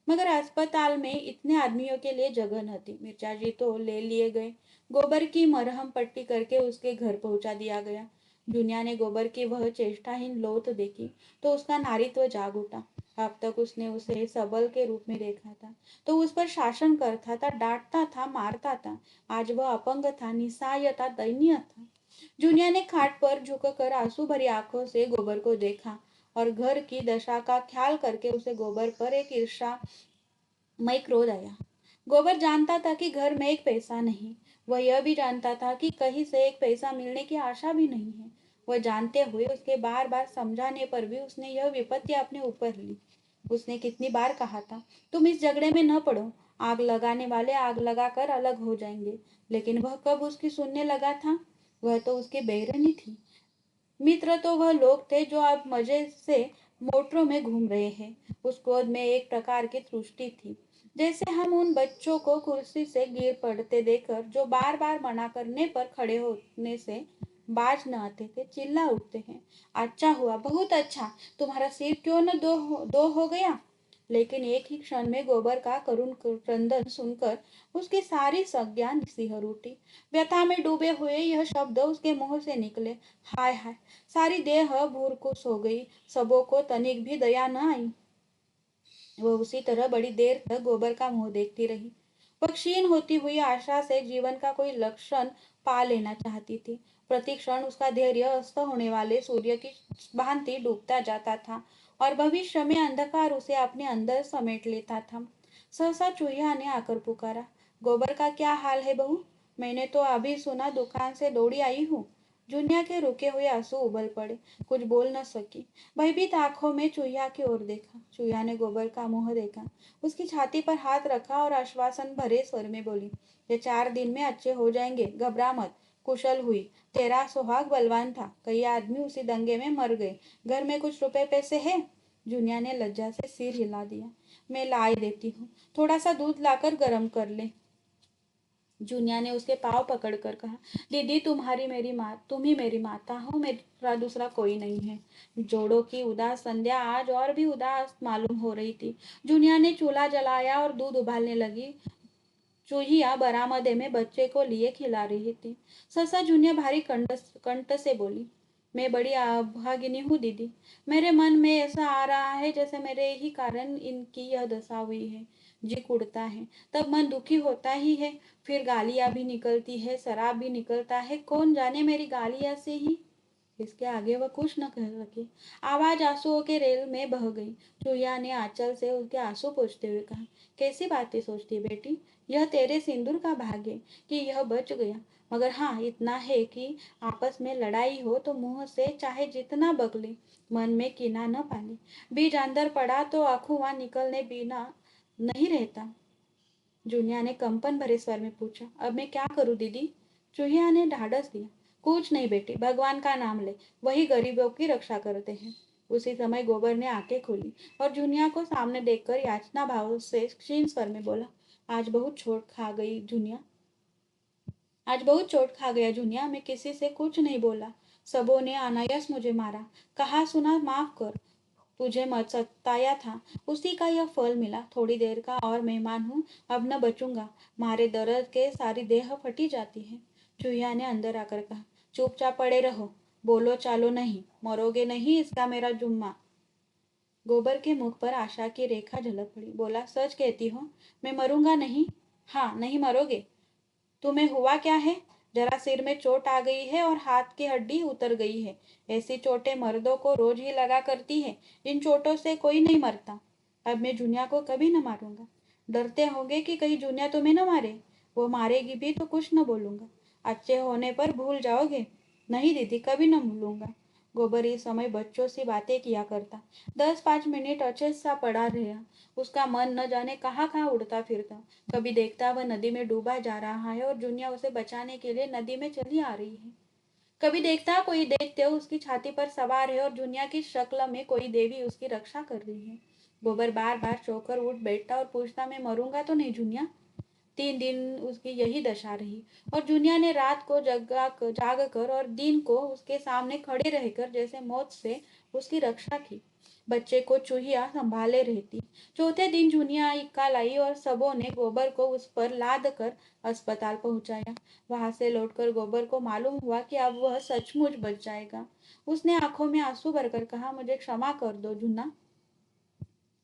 [SPEAKER 1] मगर अस्पताल में इतने आदमियों के लिए जगह न थी। मिर्जा जी तो ले लिए गए। गोबर की मरहम पट्टी करके उसके घर पहुंचा दिया गया। दुनिया ने गोबर की वह चेष्टाहीन लौट देखी तो उसका नारीत्व जाग उठा। अब तक उसने उसे सबल के रूप में देखा था तो उस पर शासन करता था, डांटता था, मारता था। आज वह अपंग था, निस्सहाय था, दयनीय था। जूनिया ने खाट पर झुककर आंसू भरी आंखों से गोबर को देखा और घर की दशा का ख्याल करके उसे गोबर पर एक ईर्ष्यामय क्रोध आया। गोबर जानता था कि घर में एक पैसा नहीं। वह यह भी जानता था कि कहीं से एक पैसा मिलने की आशा भी नहीं है। वह जानते हुए उसके बार बार समझाने पर भी उसने यह विपत्ति अपने ऊपर ली। उसने कितनी बार कहा था, तुम इस झगड़े में न पड़ो, आग लगाने वाले आग लगाकर अलग हो जाएंगे। लेकिन वह कब उसकी सुनने लगा था। वह तो उसकी बेरहमी थी। मित्र तो वह लोग थे जो अब मजे से मोटरों में घूम रहे हैं। उस क्रोध में एक प्रकार की तुष्टि थी, जैसे हम उन बच्चों को कुर्सी से गिर पड़ते देखकर जो बार बार मना करने पर खड़े होने से बाज न आते थे चिल्ला उठते हैं, अच्छा हुआ, बहुत अच्छा, तुम्हारा सिर क्यों न दो हो गया। लेकिन एक ही क्षण में गोबर का करुण क्रंदन सुनकर उसकी सारी संज्ञा सिहर उठी। व्यथा में डूबे हुए यह शब्द उसके मुंह से निकले, हाय हाय, सारी देह भूरकुस हो गई, सबों को तनिक भी दया न आई। वह उसी तरह बड़ी देर तक गोबर का मुंह देखती रही। वह क्षीण होती हुई आशा से जीवन का कोई लक्षण पा लेना चाहती थी। प्रति क्षण उसका धैर्य अस्त होने वाले सूर्य की भांति डूबता जाता था और भविष्य में अंधकार उसे अपने अंदर समेट लेता था। सहसा चूहिया ने आकर पुकारा, गोबर का क्या हाल है बहू? मैंने तो अभी सुना, दुकान से दौड़ी आई हूँ। जुनिया के रुके हुए आंसू उबल पड़े। कुछ बोल न सकी। भयभीत आंखों में चूहिया की ओर देखा। चूहिया ने गोबर का मुंह देखा, उसकी छाती पर हाथ रखा और आश्वासन भरे स्वर में बोली, ये 4 दिन में अच्छे हो जाएंगे, घबरा मत। कुशल हुई, तेरा सुहाग बलवान था, कई आदमी उसी दंगे में मर गए। घर में कुछ रुपए पैसे है? जुनिया ने लज्जा से सिर हिला दिया। मैं लाई देती हूँ, थोड़ा सा दूध लाकर गर्म कर ले। जूनिया ने उसके पाँव पकड़कर कहा, दीदी तुम्हारी मेरी माँ, तुम ही मेरी माता हो, मेरा दूसरा कोई नहीं है। जोड़ों की उदास संध्या आज और भी उदास मालूम हो रही थी। जूनिया ने चूल्हा जलाया और दूध उबालने लगी। चूहिया बरामदे में बच्चे को लिए खिला रही थी। ससा जूनिया भारी कंठ से बोली, मैं बड़ी अभागिनी हूँ दीदी। मेरे मन में ऐसा आ रहा है जैसे मेरे ही कारण इनकी यह दशा हुई है। जी कुड़ता है, तब मन दुखी होता ही है। फिर गालियां भी निकलती है, शराब भी निकलता है, कौन जाने मेरी गालियां से ही। इसके आगे वह कुछ न कह सकी। आवाज आंसुओं के रेल में बह गई। चूहिया ने आंचल से उसके आंसू पोंछते हुए कहा, कैसी बातें सोचती बेटी, यह तेरे सिंदूर का भाग्य कि यह बच गया। मगर हाँ, इतना है कि आपस में लड़ाई हो तो मुंह से चाहे जितना बकले, मन में कीना न पाले। बीज अंदर पड़ा तो अखुआ निकलने बिना नहीं रहता। जूनिया ने कंपन भरे स्वर में पूछा, अब मैं क्या करूं दीदी? चूहिया ने ढाढ़स दिया, कुछ नहीं बेटी, भगवान का नाम ले, वही गरीबों की रक्षा करते हैं। उसी समय गोबर ने आंखें खोली और जूनिया को सामने देखकर याचना भाव से क्षीण स्वर में बोला, आज बहुत चोट खा गई जूनिया, आज बहुत चोट खा गया जूनिया, मैं किसी से कुछ नहीं बोला। सबों ने अनायास मुझे मारा, कहा सुना माफ कर, तुझे मत सताया था, उसी का यह फल मिला। थोड़ी देर का और मेहमान हूँ, अब न बचूंगा, मारे दर्द के सारी देह फटी जाती है। चूहिया ने अंदर आकर कहा, चुपचाप पड़े रहो, बोलो चालो नहीं, मरोगे नहीं, इसका मेरा जुम्मा। गोबर के मुख पर आशा की रेखा झलक पड़ी। बोला, सच कहती हो? मैं मरूंगा नहीं? हाँ, नहीं मरोगे। तुम्हें हुआ क्या है? जरा सिर में चोट आ गई है और हाथ की हड्डी उतर गई है। ऐसी चोटें मर्दों को रोज ही लगा करती है। इन चोटों से कोई नहीं मरता। अब मैं जूनिया को कभी न मारूंगा। डरते होंगे कि कहीं जूनिया तुम्हें न मारे। वो मारेगी भी तो कुछ न बोलूंगा। अच्छे होने पर भूल जाओगे? नहीं दीदी, कभी न भूलूंगा। गोबर इस समय बच्चों सी बातें किया करता। 10-5 मिनट अचेत सा पड़ा रहा। उसका मन न जाने कहाँ कहाँ उड़ता फिरता। कभी देखता वह नदी में डूबा जा रहा है और जुनिया उसे बचाने के लिए नदी में चली आ रही है। कभी देखता कोई दैत्य उसकी छाती पर सवार है और जुनिया की शक्ल में कोई देवी उसकी रक्षा कर रही है। गोबर बार बार चौकर उठ बैठता और पूछता, मैं मरूंगा तो नहीं जुनिया? 3 दिन उसकी यही दशा रही और जूनिया ने रात को जाग कर और दिन को उसके सामने खड़े रहकर जैसे मौत से उसकी रक्षा की। बच्चे को चूहिया संभाले रहती। चौथे दिन जूनिया इक्का लाई और सबों ने गोबर को उस पर लाद कर अस्पताल पहुंचाया। वहां से लौटकर गोबर को मालूम हुआ कि अब वह सचमुच बच जाएगा। उसने आंखों में आंसू भरकर कहा, मुझे क्षमा कर दो जूना।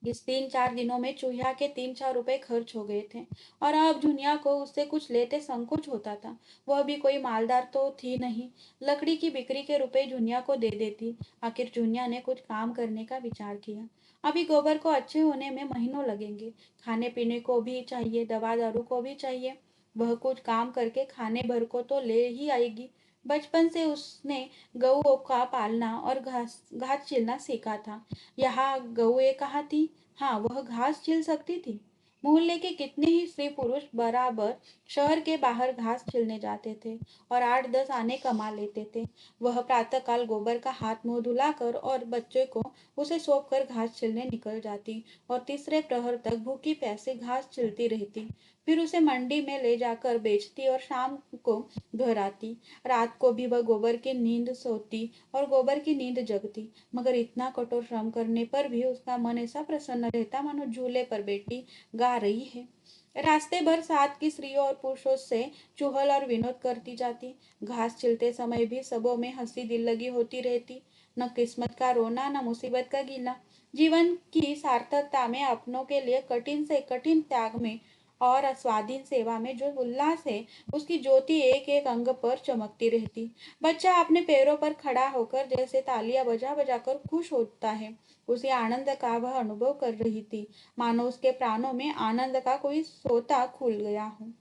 [SPEAKER 1] इस 3-4 दिनों में चूहिया के 3-4 रुपए खर्च हो गए थे और अब जुनिया को उससे कुछ लेते संकोच होता था। वह भी कोई मालदार तो थी नहीं। लकड़ी की बिक्री के रुपए जुनिया को दे देती। आखिर जुनिया ने कुछ काम करने का विचार किया। अभी गोबर को अच्छे होने में महीनों लगेंगे। खाने पीने को भी चाहिए, दवा दारू को भी चाहिए। वह कुछ काम करके खाने भर को तो ले ही आएगी। बचपन से उसने गऊओं का पालना और घास घास छीलना सीखा था। यहाँ गऊएं कहाँ थी? हाँ, वह घास छील सकती थी। मोहल्ले के कितने ही स्त्री पुरुष बराबर शहर के बाहर घास छीलने जाते थे और 8-10 आने कमा लेते थे। वह प्रातःकाल गोबर का हाथ मुंह धुलाकर और बच्चे को उसे सौंप कर घास छीलने निकल जाती और तीसरे प्रहर तक भूखी प्यासी घास छीलती रहती। फिर उसे मंडी में ले जाकर बेचती और शाम को घर आती। रात को भी वह गोबर की नींद सोती और गोबर की नींद जगती। मगर इतना कठोर श्रम करने पर भी उसका मन ऐसा प्रसन्न रहता मानो झूले पर बैठी गा रही है। रास्ते भर साथ की स्त्रियों और पुरुषों से चुहल और विनोद करती जाती। घास छिलते समय भी सबों में हंसी दिल लगी होती रहती। न किस्मत का रोना, न मुसीबत का गीला। जीवन की सार्थकता में, अपनों के लिए कठिन से कठिन त्याग में और स्वाधीन सेवा में जो उल्लास है, उसकी ज्योति एक एक अंग पर चमकती रहती। बच्चा अपने पैरों पर खड़ा होकर जैसे तालियां बजा बजा कर खुश होता है, उसी आनंद का वह अनुभव कर रही थी, मानो उसके प्राणों में आनंद का कोई सोता खुल गया हो।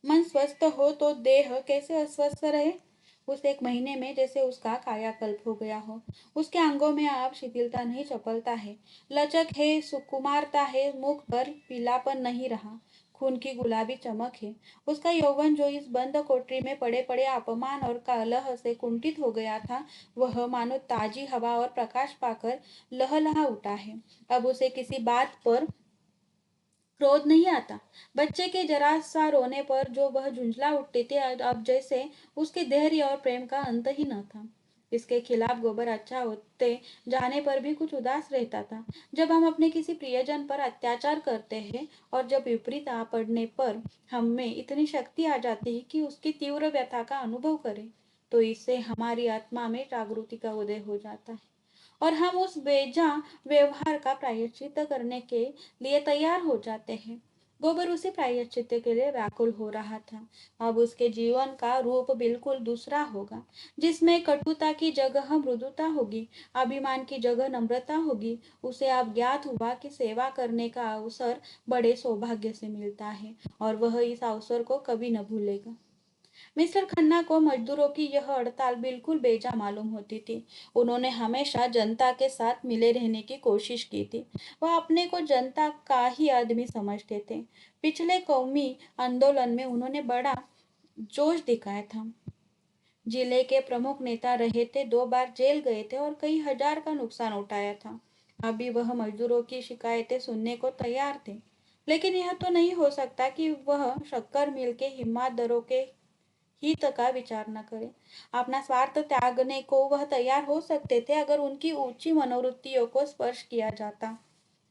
[SPEAKER 1] मन स्वस्थ हो तो देह कैसे अस्वस्थ रहे। उस एक महीने में जैसे उसका कायाकल्प हो गया हो। उसके अंगों में अब शिथिलता नहीं, चपलता है, लचक है, सुकुमारता है। मुख पर पीलापन नहीं रहा, खून की गुलाबी चमक है। उसका यौवन जो इस बंद कोठरी में पड़े पड़े अपमान और कलह से कुंठित हो गया था, वह मानो ताजी हवा और प्रकाश पाकर लहलहा उठा है। अब उसे किसी बात पर क्रोध नहीं आता। बच्चे के जरा सा रोने पर जो वह झुंझला उठती थी, अब जैसे उसके धैर्य और प्रेम का अंत ही न था। इसके खिलाफ गोबर अच्छा होते जाने पर भी कुछ उदास रहता था। जब हम अपने किसी प्रियजन पर अत्याचार करते हैं और जब विपरीत आ पड़ने पर हम में इतनी शक्ति आ जाती है कि उसकी तीव्र व्यथा का अनुभव करें, तो इससे हमारी आत्मा में जागृति का उदय हो जाता है और हम उस बेजा व्यवहार का प्रायश्चित करने के लिए तैयार हो जाते हैं। गोबर उसी प्रायश्चित के लिए व्याकुल हो रहा था। अब उसके जीवन का रूप बिल्कुल दूसरा होगा, जिसमें कटुता की जगह मृदुता होगी, अभिमान की जगह नम्रता होगी। उसे अब ज्ञात हुआ कि सेवा करने का अवसर बड़े सौभाग्य से मिलता है और वह इस अवसर को कभी न भूलेगा। मिस्टर खन्ना को मजदूरों की यह हड़ताल बिल्कुल बेजा मालूम होती थी। उन्होंने हमेशा जनता के साथ मिले रहने की कोशिश की थी। वह अपने को जनता का ही आदमी समझते थे। पिछले कौमी आंदोलन में उन्होंने बड़ा जोश दिखाया था। जिले के प्रमुख नेता रहे थे, 2 बार जेल गए थे और कई हजार का नुकसान उठाया था। अभी वह मजदूरों की शिकायतें सुनने को तैयार थे। लेकिन यह तो नहीं हो सकता कि वह शक्कर मिल के हिम्मतदारों के हित का विचार न करें। अपना स्वार्थ त्यागने को वह तैयार हो सकते थे अगर उनकी ऊंची मनोवृत्तियों को स्पर्श किया जाता।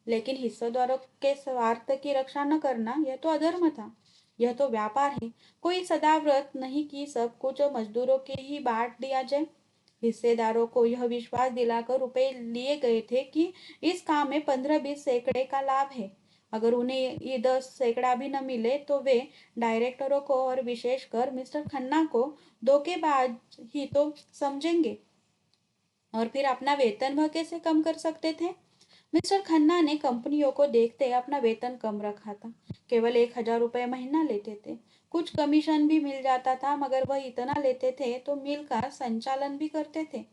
[SPEAKER 1] लेकिन हिस्सेदारों के स्वार्थ की रक्षा न करना, यह तो अधर्म था। यह तो व्यापार है। कोई सदाव्रत नहीं कि सब कुछ मजदूरों के ही बांट दिया जाए। हिस्सेदारों को यह विश्वास दिलाकर रुपए लिए गए थे कि इस काम में 15-20 सैकड़े का लाभ है। अगर उन्हें ये 10 सैकड़ा भी न मिले तो वे डायरेक्टरों को और विशेषकर मिस्टर खन्ना को धोखेबाज ही तो समझेंगे और फिर अपना वेतन वह कैसे कम कर सकते थे। मिस्टर खन्ना ने कंपनियों को देखते अपना वेतन कम रखा था। केवल 1,000 रुपये महीना लेते थे। कुछ कमीशन भी मिल जाता था, मगर वह इतना लेते थे तो मिल का संचालन भी करते थे।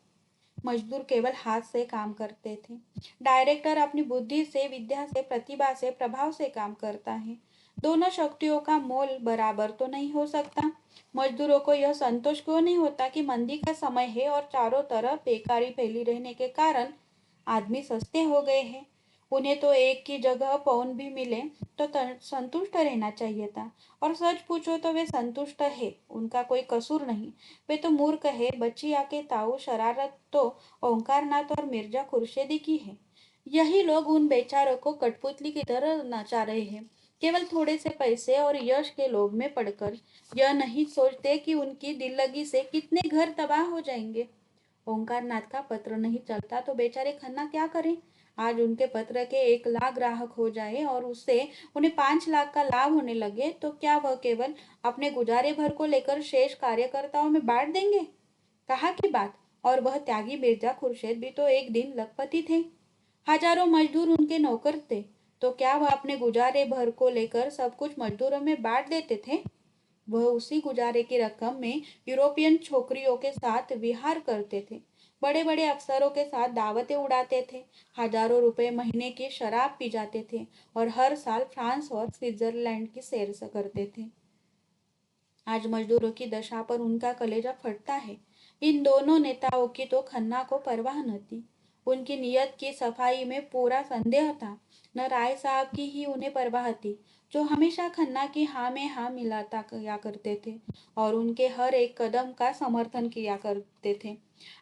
[SPEAKER 1] मजदूर केवल हाथ से काम करते थे। डायरेक्टर अपनी बुद्धि से, विद्या से, प्रतिभा से, प्रभाव से काम करता है। दोनों शक्तियों का मोल बराबर तो नहीं हो सकता। मजदूरों को यह संतोष क्यों नहीं होता कि मंदी का समय है और चारों तरफ बेकारी फैली रहने के कारण आदमी सस्ते हो गए हैं। उन्हें तो एक की जगह पौन भी मिले तो संतुष्ट रहना चाहिए था। और सच पूछो तो वे संतुष्ट है, उनका कोई कसूर नहीं। वे तो मूर्ख है। बच्चिया के ताऊ शरारत तो ओंकारनाथ और मिर्जा खुर्शीदी की है। यही लोग उन बेचारों को कठपुतली की तरह नचा रहे हैं, केवल थोड़े से पैसे और यश के लोभ में पड़कर। यह नहीं सोचते कि उनकी दिल लगी से कितने घर तबाह हो जाएंगे। ओंकारनाथ का पत्र नहीं चलता तो बेचारे खन्ना क्या करें। आज उनके पत्र के 1 लाख ग्राहक हो जाए और उससे उन्हें 5 लाख का लाभ होने लगे तो क्या वह केवल अपने गुजारे भर को लेकर शेष कार्यकर्ताओं में बांट देंगे? कहा की बात। और वह त्यागी मिर्जा खुर्शीद भी तो एक दिन लखपति थे। हजारों मजदूर उनके नौकर थे। तो क्या वह अपने गुजारे भर को लेकर सब कुछ मजदूरों में बांट देते थे? वह उसी गुजारे की रकम में यूरोपियन छोकरियों के साथ विहार करते थे, बड़े बड़े अफसरों के साथ दावतें उड़ाते थे, हजारों रुपए महीने की शराब पी जाते थे और हर साल फ्रांस और स्विट्जरलैंड की सैर करते थे। आज मजदूरों की दशा पर उनका कलेजा फटता है। इन दोनों नेताओं की तो खन्ना को परवाह न थी। उनकी नीयत की सफाई में पूरा संदेह था। न राय साहब की ही उन्हें परवाह थी, जो हमेशा खन्ना की हाँ में हाँ मिलाता किया करते थे और उनके हर एक कदम का समर्थन किया करते थे।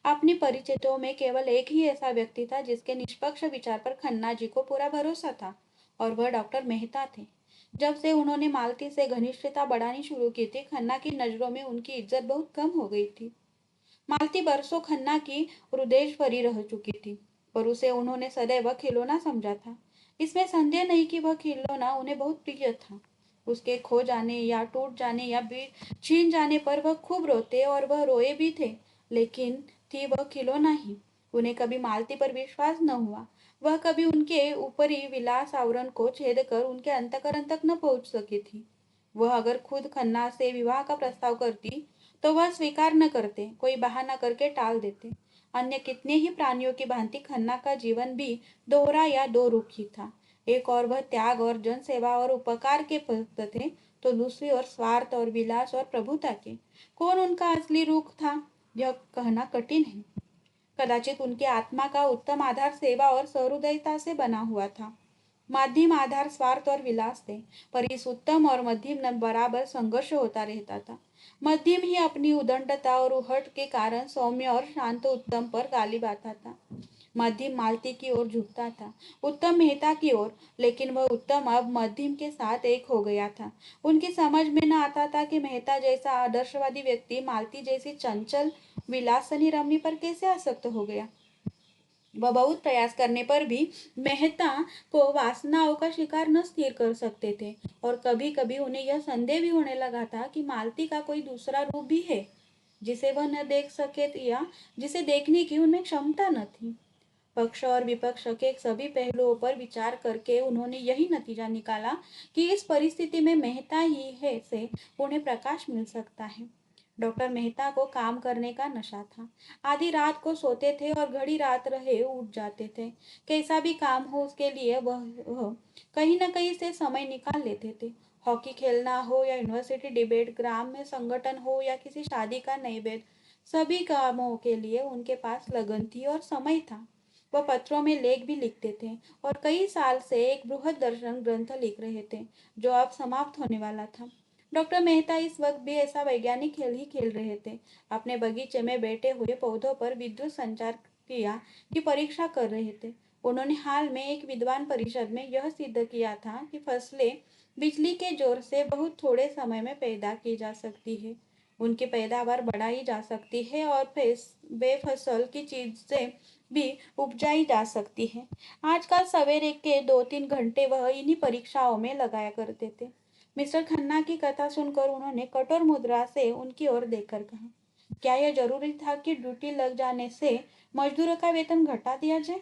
[SPEAKER 1] अपने परिचितों में केवल एक ही ऐसा व्यक्ति था जिसके निष्पक्ष विचार पर खन्ना जी को पूरा भरोसा था, और वह डॉक्टर मेहता थे। जब से उन्होंने मालती से घनिष्ठता बढ़ानी शुरू की थी, खन्ना की नजरों में उनकी इज्जत बहुत कम हो गई थी। मालती बरसों खन्ना की हृदयेश्वरी रह चुकी थी, पर उसे उन्होंने सदैव खिलौना समझा था। इसमें संदेह नहीं कि वह खिलौना उन्हें बहुत प्रिय था। उसके खो जाने या टूट जाने या छीन जाने पर वह खूब रोते और वह रोए भी थे, लेकिन थी वह खिलौना ही। उन्हें कभी मालती पर विश्वास न हुआ। वह कभी उनके ऊपरी विलास आवरण को छेद कर उनके अंतकरण तक न पहुंच सकी थी। वह अगर खुद खन्ना से विवाह का प्रस्ताव करती तो वह स्वीकार न करते, कोई बहाना करके टाल देते। अन्य कितने ही प्राणियों की भांति खन्ना का जीवन भी दोहरा या दो रुखी था। एक और वह त्याग और जनसेवा और उपकार के भक्त थे, तो दूसरी ओर स्वार्थ और विलास और प्रभुता के। कौन उनका असली रुख था, यह कहना कठिन है। कदाचित उनके आत्मा का उत्तम आधार सेवा और सहृदयता से बना हुआ था। मध्यम आधार स्वार्थ और विलास थे, पर इस उत्तम और मध्यम में बराबर संघर्ष होता रहता था। मध्यम ही अपनी उदंडता और उहट के कारण सौम्य और शांत उत्तम पर गालिब आता था। मध्यम मालती की ओर झुकता था, उत्तम मेहता की ओर, लेकिन वह उत्तम अब मध्यम के साथ एक हो गया था। उनकी समझ में न आता था कि मेहता जैसा आदर्शवादी व्यक्ति मालती जैसी चंचल विलासनी रमणी पर कैसे आसक्त हो गया। वह बहुत प्रयास करने पर भी मेहता को वासनाओं का शिकार न स्थिर कर सकते थे, और कभी कभी उन्हें यह संदेह भी होने लगा था कि मालती का कोई दूसरा रूप भी है जिसे वह न देख सके या जिसे देखने की उनमें क्षमता न थी। पक्ष और विपक्ष के सभी पहलुओं पर विचार करके उन्होंने यही नतीजा निकाला कि इस परिस्थिति में मेहता ही है से उन्हें प्रकाश मिल सकता है। डॉक्टर मेहता को काम करने का नशा था। आधी रात को सोते थे और घड़ी रात रहे उठ जाते थे। कैसा भी काम हो उसके लिए वह कहीं न कहीं से समय निकाल लेते थे। हॉकी खेलना हो या यूनिवर्सिटी डिबेट, ग्राम में संगठन हो या किसी शादी का नैवेद्य, सभी कामों के लिए उनके पास लगन थी और समय था। वह पत्रों में लेख भी लिखते थे और कई साल से एक बृहद दर्शन ग्रंथ लिख रहे थे, जो अब समाप्त होने वाला था। डॉक्टर मेहता इस वक्त भी ऐसा वैज्ञानिक खेल ही खेल रहे थे। अपने बगीचे में बैठे हुए पौधों पर विद्युत संचार क्रिया की परीक्षा कर रहे थे। उन्होंने हाल में एक विद्वान परिषद में यह सिद्ध किया था कि फसलें बिजली के जोर से बहुत थोड़े समय में पैदा की जा सकती है, उनकी पैदावार बढ़ाई जा सकती है और बेफसल की चीजें भी उपजाई जा सकती है। आजकल सवेरे के 2-3 घंटे वह इन्हीं परीक्षाओं में लगाया करते थे। मिस्टर खन्ना की कथा सुनकर उन्होंने कठोर मुद्रा से उनकी ओर देखकर कहा, क्या यह जरूरी था कि ड्यूटी लग जाने से मजदूरों का वेतन घटा दिया जाए?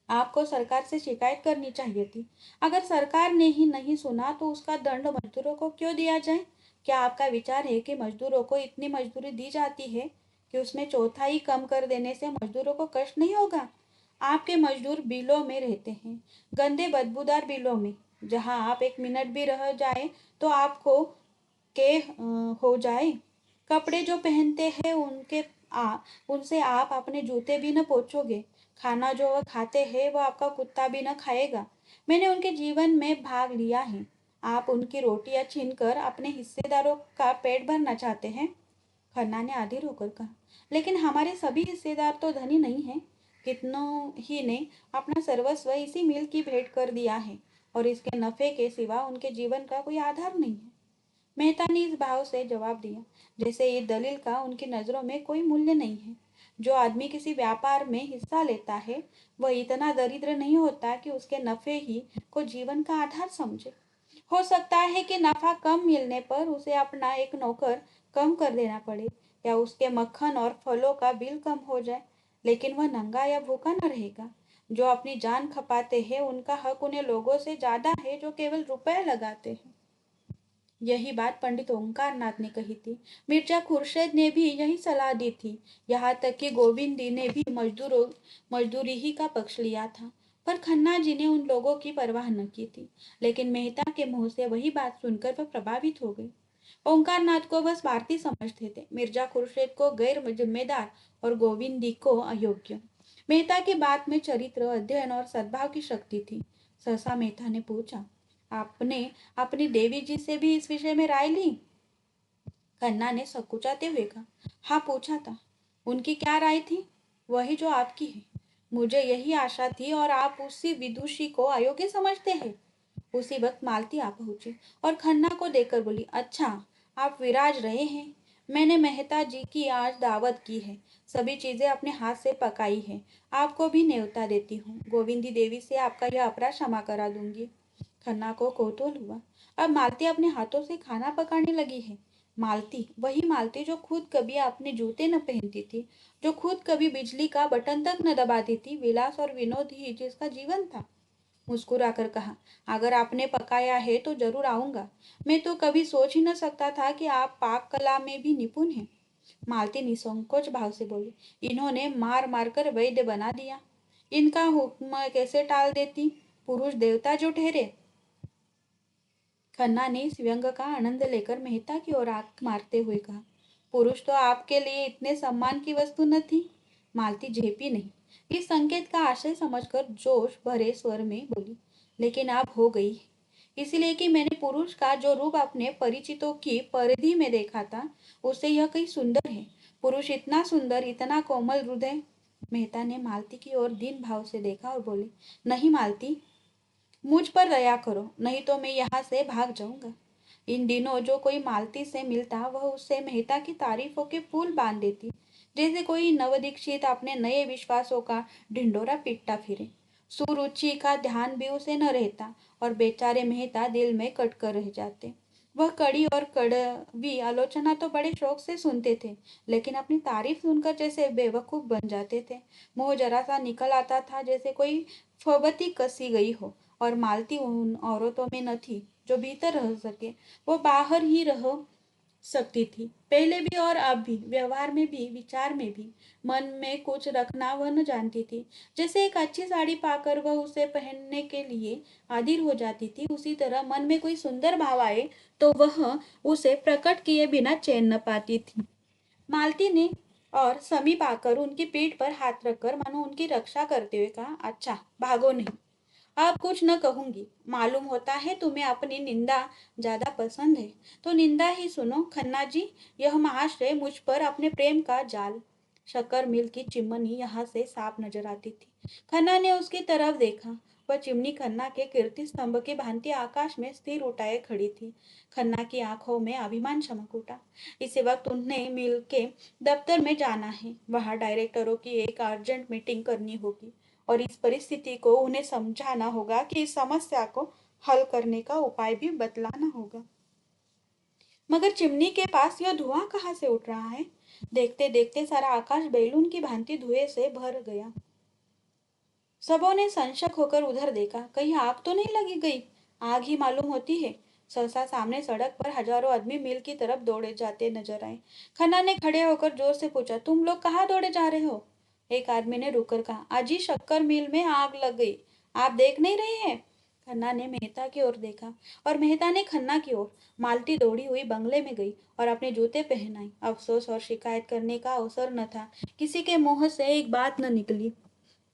[SPEAKER 1] आपको सरकार से शिकायत करनी चाहिए थी। अगर सरकार ने ही नहीं सुना तो उसका दंड मजदूरों को क्यों दिया जाए? क्या आपका विचार है कि मजदूरों को इतनी मजदूरी दी जाती है कि उसमें चौथाई कम कर देने से मजदूरों को कष्ट नहीं होगा? आपके मजदूर बिलों में रहते हैं, गंदे बदबूदार बिलों में, जहां आप एक मिनट भी रह जाए तो आपको के हो जाए। कपड़े जो पहनते हैं उनसे आप अपने जूते भी न पोंछोगे। खाना जो वह खाते हैं वो आपका कुत्ता भी न खाएगा। मैंने उनके जीवन में भाग लिया है। आप उनकी रोटियां छीनकर अपने हिस्सेदारों का पेट भरना चाहते हैं? खन्ना ने आधे रोकर कहा, लेकिन हमारे सभी हिस्सेदार तो धनी नहीं हैं। कितनों ही ने अपना सर्वस्व इसी मिल की भेंट कर दिया है और इसके नफे के सिवा उनके जीवन का कोई आधार नहीं है। मेहता ने इस भाव से जवाब दिया, जैसे ये दलील का उनकी नजरों में कोई मूल्य नहीं है। जो आदमी किसी व्यापार में हिस्सा लेता है वह इतना दरिद्र नहीं होता कि उसके नफे ही को जीवन का आधार समझे। हो सकता है कि नफा कम मिलने पर उसे अपना एक नौकर कम कर देना पड़े या उसके मक्खन और फलों का बिल कम हो जाए, लेकिन वह नंगा या भूखा न रहेगा। जो अपनी जान खपाते हैं उनका हक उन्हें लोगों से ज्यादा है जो केवल रुपए लगाते हैं। यही बात पंडित ओंकार नाथ ने कही थी। मिर्जा खुर्शीद ने भी यही सलाह दी थी। यहाँ तक कि गोविंदी ने भी मजदूरी ही का पक्ष लिया था। पर खन्ना जी ने उन लोगों की परवाह न की थी। लेकिन मेहता के मुंह से वही बात सुनकर वह प्रभावित हो गई। ओंकार नाथ को बस भारतीय समझते थे, मिर्जा खुर्शीद को गैर जिम्मेदार और गोविंदी को अयोग्य। मेहता की बात में चरित्र अध्ययन और सद्भाव की शक्ति थी। सहसा मेहता ने पूछा, आपने अपनी देवी जी से भी इस विषय में राय ली? खन्ना ने सकुचाते हुए कहा, हाँ पूछा था। उनकी क्या राय थी? वही जो आपकी है। मुझे यही आशा थी और आप उसी विदुषी को अयोग्य समझते हैं। उसी वक्त मालती आ पहुंची और खन्ना को देखकर बोली, अच्छा आप विराज रहे हैं। मैंने मेहता जी की आज दावत की है, सभी चीजें अपने हाथ से पकाई है। आपको भी न्योता देती हूँ। गोविंदी देवी से आपका यह अपराध क्षमा करा दूंगी। खन्ना को कौतूहल हुआ। अब मालती अपने हाथों से खाना पकाने लगी है। मालती, वही मालती जो खुद कभी अपने जूते न पहनती थी, जो खुद कभी बिजली का बटन तक न दबाती थी। विलास और विनोद ही जिसका जीवन था। मुस्कुराकर कहा, अगर आपने पकाया है तो जरूर आऊंगा। मैं तो कभी सोच ही न सकता था कि आप पाक कला में भी निपुण हैं। मालती निसंकोच भाव से बोली, इन्होंने मार मार कर वैद्य बना दिया, इनका हुक्म कैसे टाल देती? पुरुष देवता जो ठहरे। खन्ना ने इस व्यंग का आनंद लेकर मेहता की ओर आंख मारते हुए कहा, पुरुष तो आपके लिए इतने सम्मान की वस्तु न थी। मालती झेपी नहीं। इस संकेत का आशय समझकर जोश भरे स्वर में बोली, लेकिन आप हो गई, इसलिए कि मैंने पुरुष का जो रूप अपने परिचितों की परिधि में देखा था उससे यह कहीं सुंदर है। पुरुष इतना सुंदर, इतना कोमल हृदय। मेहता ने मालती की ओर दीन भाव से देखा और बोले, नहीं मालती, मुझ पर दया करो, नहीं तो मैं यहाँ से भाग जाऊंगा। इन दिनों जो कोई मालती से मिलता वह उससे मेहता की तारीफों के पुल बांध देती, जैसे कोई नवदीक्षित अपने नए विश्वासों का ढिंडोरा पीटता फिरे। सुरुचि का ध्यान भी उसे न रहता और बेचारे मेहता दिल में कट कर रह जाते। वह कड़ी और कड़वी आलोचना तो बड़े शौक से सुनते थे, लेकिन अपनी तारीफ सुनकर जैसे बेवकूफ बन जाते थे। मुंह जरा सा निकल आता था जैसे कोई फबती कसी गई हो। और मालती उन औरतों में न थी जो भीतर रह सके, वो बाहर ही रह सकती थी। पहले भी और अब भी, व्यवहार में भी, विचार में भी। मन में कुछ रखना वह न जानती थी। जैसे एक अच्छी साड़ी पाकर वह उसे पहनने के लिए आदिर हो जाती थी, उसी तरह मन में कोई सुंदर भाव आए तो वह उसे प्रकट किए बिना चैन न पाती थी। मालती ने और समीप आकर उनकी पीठ पर हाथ रखकर मानो उनकी रक्षा करते हुए कहा, अच्छा भागो नहीं, अब कुछ न कहूंगी। मालूम होता है तुम्हें अपनी निंदा ज्यादा पसंद है, तो निंदा ही सुनो। खन्ना जी, यह महाशय मुझ पर अपने प्रेम का जाल। शक्कर मिल की चिमनी यहाँ से साफ नजर आती थी। खन्ना ने उसकी तरफ देखा। वह चिमनी खन्ना के कीर्ति स्तंभ की भांति आकाश में स्थिर उठाए खड़ी थी। खन्ना की आंखों में अभिमान चमक उठा। इसी वक्त उन्हें मिल के दफ्तर में जाना है। वहां डायरेक्टरों की एक अर्जेंट मीटिंग करनी होगी और इस परिस्थिति को उन्हें समझाना होगा कि इस समस्या को हल करने का उपाय भी बतलाना होगा। मगर चिमनी के पास यह धुआं कहाँ से उठ रहा है? देखते देखते सारा आकाश बैलून की भांति धुएं से भर गया। सबों ने संशक होकर उधर देखा, कहीं आग तो नहीं लगी गई? आग ही मालूम होती है। सहसा सामने सड़क पर हजारों आदमी मिल की तरफ दौड़े जाते नजर आए। खन्ना ने खड़े होकर जोर से पूछा, तुम लोग कहाँ दौड़े जा रहे हो? एक आदमी ने रुककर कहा, अजी शक्कर मिल में आग लग गई, आप देख नहीं रहे हैं? खन्ना ने मेहता की ओर देखा और मेहता ने खन्ना की ओर। मालती दौड़ी हुई बंगले में गई और अपने जूते पहनाई। अफसोस और शिकायत करने का अवसर न था। किसी के मुंह से एक बात न निकली।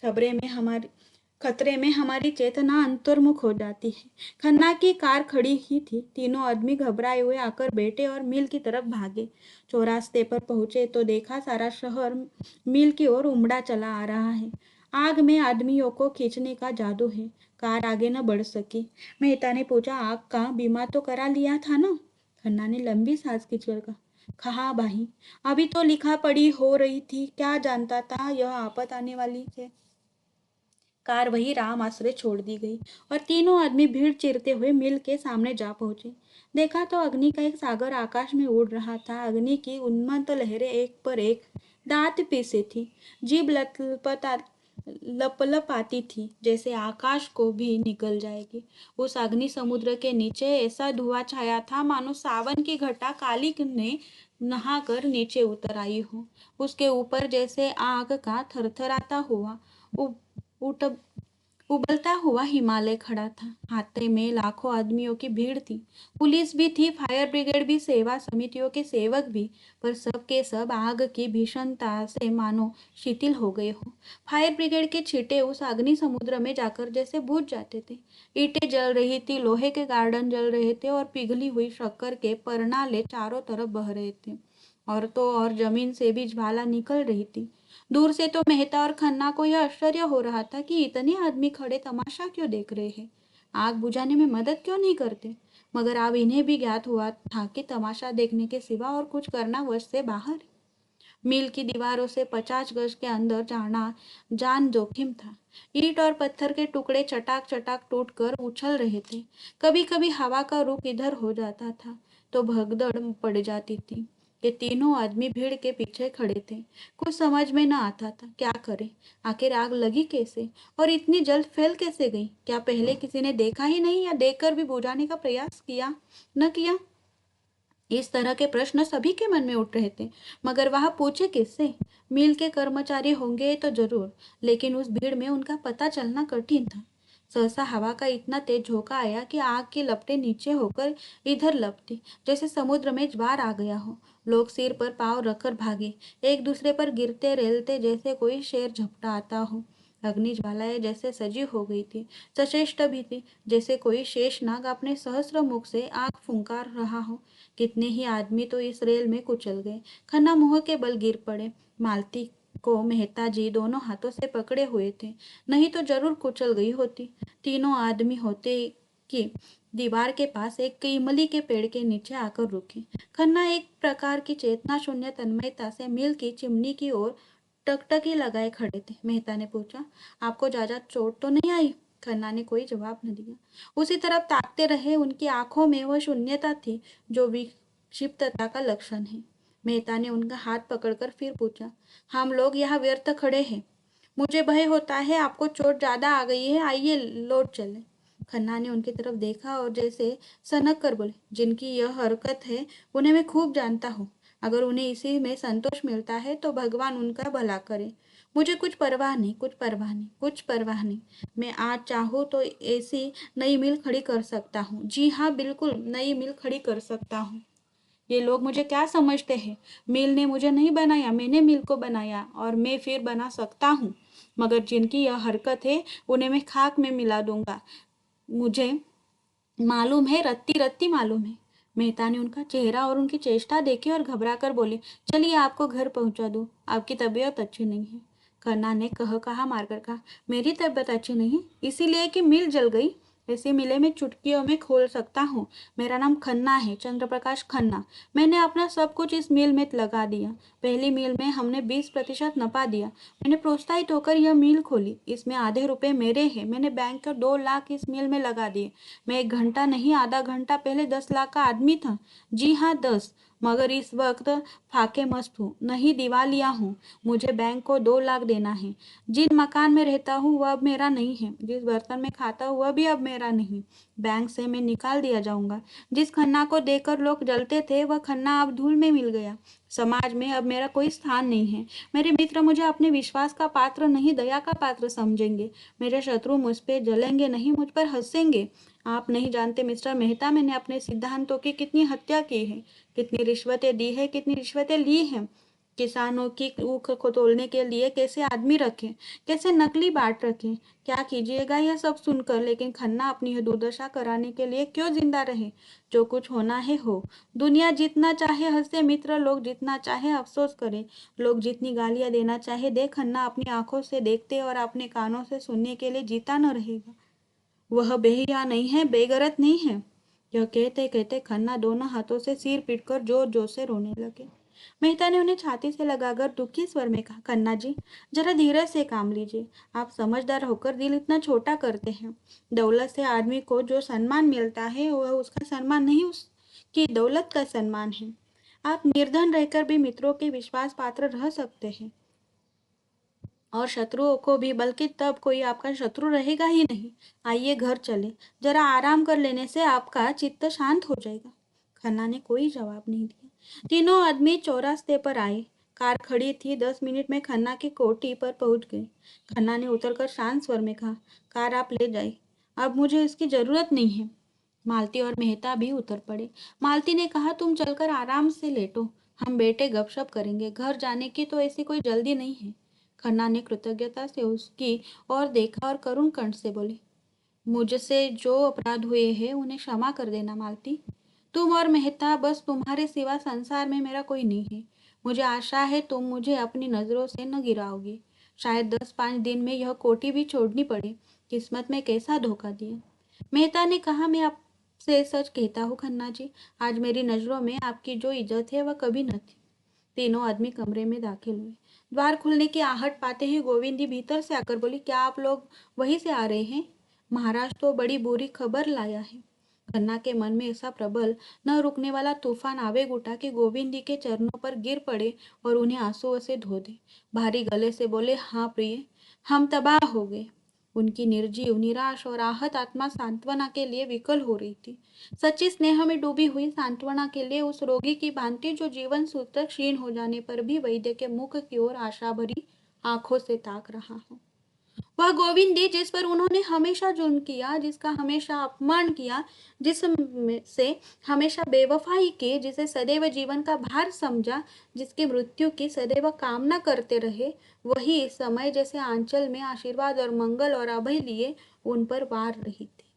[SPEAKER 1] खतरे में हमारी चेतना अंतर्मुख हो जाती है। खन्ना की कार खड़ी ही थी। तीनों आदमी घबराए हुए आकर बैठे और मिल की तरफ भागे। चौरास्ते पर पहुंचे तो देखा सारा शहर मिल की ओर उमड़ा चला आ रहा है। आग में आदमियों को खींचने का जादू है। कार आगे न बढ़ सकी। मेहता ने पूछा, आग का बीमा तो करा लिया था ना? खन्ना ने लंबी सांस खींचकर कहा, कहा भाई, अभी तो लिखा पढ़ी हो रही थी, क्या जानता था यह आफत आने वाली है। कार वही राम आश्रय छोड़ दी गई और तीनों आदमी भीड़ चीरते हुए मिल के सामने जा पहुंचे। देखा तो अग्नि का एक सागर आकाश में उड़ रहा था। अग्नि की उन्मत्त लहरें एक पर एक दांत पीसे थी। जीभ लपलप आती थी, जैसे आकाश को भी निकल जाएगी। उस अग्नि समुद्र के नीचे ऐसा धुआं छाया था मानो सावन की घटा काली ने नहाकर नीचे उतर आई हो। उसके ऊपर जैसे आग का थरथराता हुआ उठ उबलता हुआ हिमालय खड़ा था। हाथे में लाखों आदमियों की भीड़ थी। पुलिस भी थी, फायर ब्रिगेड भी, सेवा समितियों के सेवक भी, पर सब के सब आग की भीषणता से मानो शिथिल हो गए हो। फायर ब्रिगेड के छींटे उस अग्नि समुद्र में जाकर जैसे बुझ जाते थे। ईंटें जल रही थी, लोहे के गार्डन जल रहे थे और पिघली हुई शक्कर के परनाले चारों तरफ बह रहे थे। और तो और जमीन से भी ज्वाला निकल रही थी। दूर से तो मेहता और खन्ना को यह आश्चर्य हो रहा था कि इतने आदमी खड़े तमाशा क्यों देख रहे हैं, आग बुझाने में मदद क्यों नहीं करते। मगर अब इन्हें भी ज्ञात हुआ था कि तमाशा देखने के सिवा और कुछ करना वश से बाहर। मिल की दीवारों से 50 गज के अंदर जाना जान जोखिम था। ईंट और पत्थर के टुकड़े चटाक चटाक टूट कर उछल रहे थे। कभी कभी हवा का रुख इधर हो जाता था तो भगदड़ पड़ जाती थी। ये तीनों आदमी भीड़ के पीछे खड़े थे। कुछ समझ में न आता था क्या करें। आखिर आग लगी कैसे और इतनी जल्द फैल कैसे गई। क्या पहले किसी ने देखा ही नहीं या देखकर भी बुझाने का प्रयास किया न किया। इस तरह के प्रश्न सभी के मन में उठ रहे थे, मगर वह पूछे किससे। मिल के कर्मचारी होंगे तो जरूर, लेकिन उस भीड़ में उनका पता चलना कठिन था। सहसा हवा का इतना तेज झोंका आया कि आग की लपटें नीचे होकर इधर लपटी, जैसे समुद्र में ज्वार आ गया हो। लोग सिर पर पांव रखकर भागे, एक दूसरे पर गिरते रेलते जैसे कोई शेर झपटा आता हो। अग्नि ज्वालाएं जैसे सजीव हो गई थी, सचेष्ट भी थी, जैसे कोई शेषनाग अपने सहस्र मुख से आग फुंकार रहा हो। कितने ही आदमी तो इस रेल में कुचल गए। खन्ना मुंह के बल गिर पड़े। मालती को मेहता जी दोनों हाथों से पकड़े हुए थे, नहीं तो जरूर कुचल गई होती। तीनों आदमी होते कि दीवार के पास एक इमली के पेड़ के नीचे आकर रुके। खन्ना एक प्रकार की चेतना शून्य तन्मयता से मिल की चिमनी की ओर टकटकी लगाए खड़े थे। मेहता ने पूछा, आपको ज्यादा चोट तो नहीं आई। खन्ना ने कोई जवाब न दिया, उसी तरफ ताकते रहे। उनकी आंखों में वह शून्यता थी जो विक्षिप्तता का लक्षण है। मेहता ने उनका हाथ पकड़कर फिर पूछा, हम लोग यहाँ व्यर्थ खड़े हैं। मुझे भय होता है आपको चोट ज्यादा आ गई है, आइए लौट चले। खन्ना ने उनकी तरफ देखा और जैसे सनक कर बोले, जिनकी यह हरकत है उन्हें मैं खूब जानता हूँ। अगर उन्हें इसी में संतोष मिलता है तो भगवान उनका भला करे। मुझे कुछ परवाह नहीं, कुछ परवाह नहीं, कुछ परवाह नहीं। मैं आज चाहूँ तो ऐसी नई मिल खड़ी कर सकता हूँ। जी हाँ, बिल्कुल नई मिल खड़ी कर सकता हूँ। ये लोग मुझे क्या समझते हैं। मिल ने मुझे नहीं बनाया, मैंने मिल को बनाया और मैं फिर बना सकता हूँ। मगर जिनकी यह हरकत है उन्हें मैं खाक में मिला दूंगा। मुझे मालूम है, रत्ती रत्ती मालूम है। मेहता ने उनका चेहरा और उनकी चेष्टा देखी और घबरा कर बोले, चलिए आपको घर पहुंचा दूं, आपकी तबीयत अच्छी नहीं है। खन्ना ने कहा मारकर कहा, मेरी तबीयत अच्छी नहीं, इसीलिए कि मिल जल गई। ऐसी मिले मैं चुटकियों में खोल सकता हूँ। मेरा नाम खन्ना है, चंद्र प्रकाश खन्ना। मैंने अपना सब कुछ इस मिल में लगा दिया। पहली मिल में हमने 20% नफा दिया। मैंने प्रोत्साहित होकर यह मिल खोली। इसमें आधे रुपए मेरे हैं। मैंने बैंक के 2 लाख इस मिल में लगा दिए। मैं 1 घंटा नहीं, आधा घंटा पहले 10 लाख का आदमी था। जी हाँ, 10। मगर इस वक्त फाके मस्त हूँ, नहीं दिवालिया हूँ। मुझे बैंक को 2 लाख देना है। जिन मकान में रहता हूँ वह अब मेरा नहीं है। जिस बर्तन में खाता हूँ वह भी अब मेरा नहीं। बैंक से मैं निकाल दिया जाऊंगा। जिस खन्ना को देखकर लोग जलते थे वह खन्ना अब धूल में मिल गया। समाज में अब मेरा कोई स्थान नहीं है। मेरे मित्र मुझे अपने विश्वास का पात्र नहीं, दया का पात्र समझेंगे। मेरे शत्रु मुझ पे जलेंगे नहीं, मुझ पर हंसेंगे। आप नहीं जानते मिस्टर मेहता, मैंने अपने सिद्धांतों की कितनी हत्या की है, कितनी रिश्वतें दी है, कितनी रिश्वतें ली हैं। किसानों की ऊख को तोड़ने के लिए कैसे आदमी रखे, कैसे नकली बाट रखे। क्या कीजिएगा यह सब सुनकर, लेकिन खन्ना अपनी यह दुर्दशा कराने के लिए क्यों जिंदा रहे। जो कुछ होना है हो। दुनिया जितना चाहे हंसे मित्र, लोग जितना चाहे अफसोस करे, लोग जितनी गालियां देना चाहे दे, खन्ना अपनी आंखों से देखते और अपने कानों से सुनने के लिए जीता न रहेगा। वह बेहिया नहीं है, बेगरत नहीं है। यह कहते कहते खन्ना दोनों हाथों से सिर पीटकर जोर जोर से रोने लगे। मेहता ने उन्हें छाती से लगाकर दुखी स्वर में कहा, खन्ना जी, जरा धीरज से काम लीजिए। आप समझदार होकर दिल इतना छोटा करते हैं। दौलत से आदमी को जो सम्मान मिलता है वह उसका सम्मान नहीं, उसकी दौलत का सम्मान है। आप निर्धन रहकर भी मित्रों के विश्वास पात्र रह सकते हैं और शत्रुओं को भी, बल्कि तब कोई आपका शत्रु रहेगा ही नहीं। आइए घर चले, जरा आराम कर लेने से आपका चित्त शांत हो जाएगा। खन्ना ने कोई जवाब नहीं दिया। तीनों आदमी चौरास्ते पर आए। कार खड़ी थी। 10 मिनट में खन्ना की कोठी पर पहुंच गए। खन्ना ने उतरकर शांत स्वर में कहा, कार आप ले जाए, अब मुझे इसकी जरूरत नहीं है। मालती और मेहता भी उतर पड़े। मालती ने कहा, तुम चलकर आराम से लेटो, हम बेटे गपशप करेंगे, घर जाने की तो ऐसी कोई जल्दी नहीं है। खन्ना ने कृतज्ञता से उसकी ओर देखा और करुण कंठ से बोले, मुझसे जो अपराध हुए हैं उन्हें क्षमा कर देना मालती। तुम और मेहता, बस तुम्हारे सिवा संसार में मेरा कोई नहीं है। मुझे आशा है तुम मुझे अपनी नजरों से न गिराओगे। शायद 10-5 दिन में यह कोठी भी छोड़नी पड़े। किस्मत में कैसा धोखा दिया। मेहता ने कहा, मैं आपसे सच कहता हूँ खन्ना जी, आज मेरी नजरों में आपकी जो इज्जत है वह कभी न थी। तीनों आदमी कमरे में दाखिल हुए। द्वार खुलने की आहट पाते ही गोविंदी भीतर से आकर बोली, क्या आप लोग वहीं से आ रहे हैं? महाराज तो बड़ी बुरी खबर लाया है। खन्ना के मन में ऐसा प्रबल, न रुकने वाला तूफान आवेग उठा कि गोविंदी के चरणों पर गिर पड़े और उन्हें आंसुओं से धो दे। भारी गले से बोले, हाँ प्रिय, हम तबाह हो गए। उनकी निर्जीव, निराश और आहत आत्मा सांत्वना के लिए विकल हो रही थी। सच्ची स्नेह में डूबी हुई सांत्वना के लिए उस रोगी की भांति जो जीवन सूत्र क्षीण हो जाने पर भी वैद्य के मुख की ओर आशा भरी आंखों से ताक रहा हो। वह गोविंदी जिस पर उन्होंने हमेशा जुल्म किया, जिसका हमेशा अपमान किया, जिससे हमेशा बेवफाई की, जिसे सदैव जीवन का भार समझा, जिसकी मृत्यु की सदैव कामना करते रहे, वही इस समय जैसे आंचल में आशीर्वाद और मंगल और अभय लिए उन पर वार रही थी।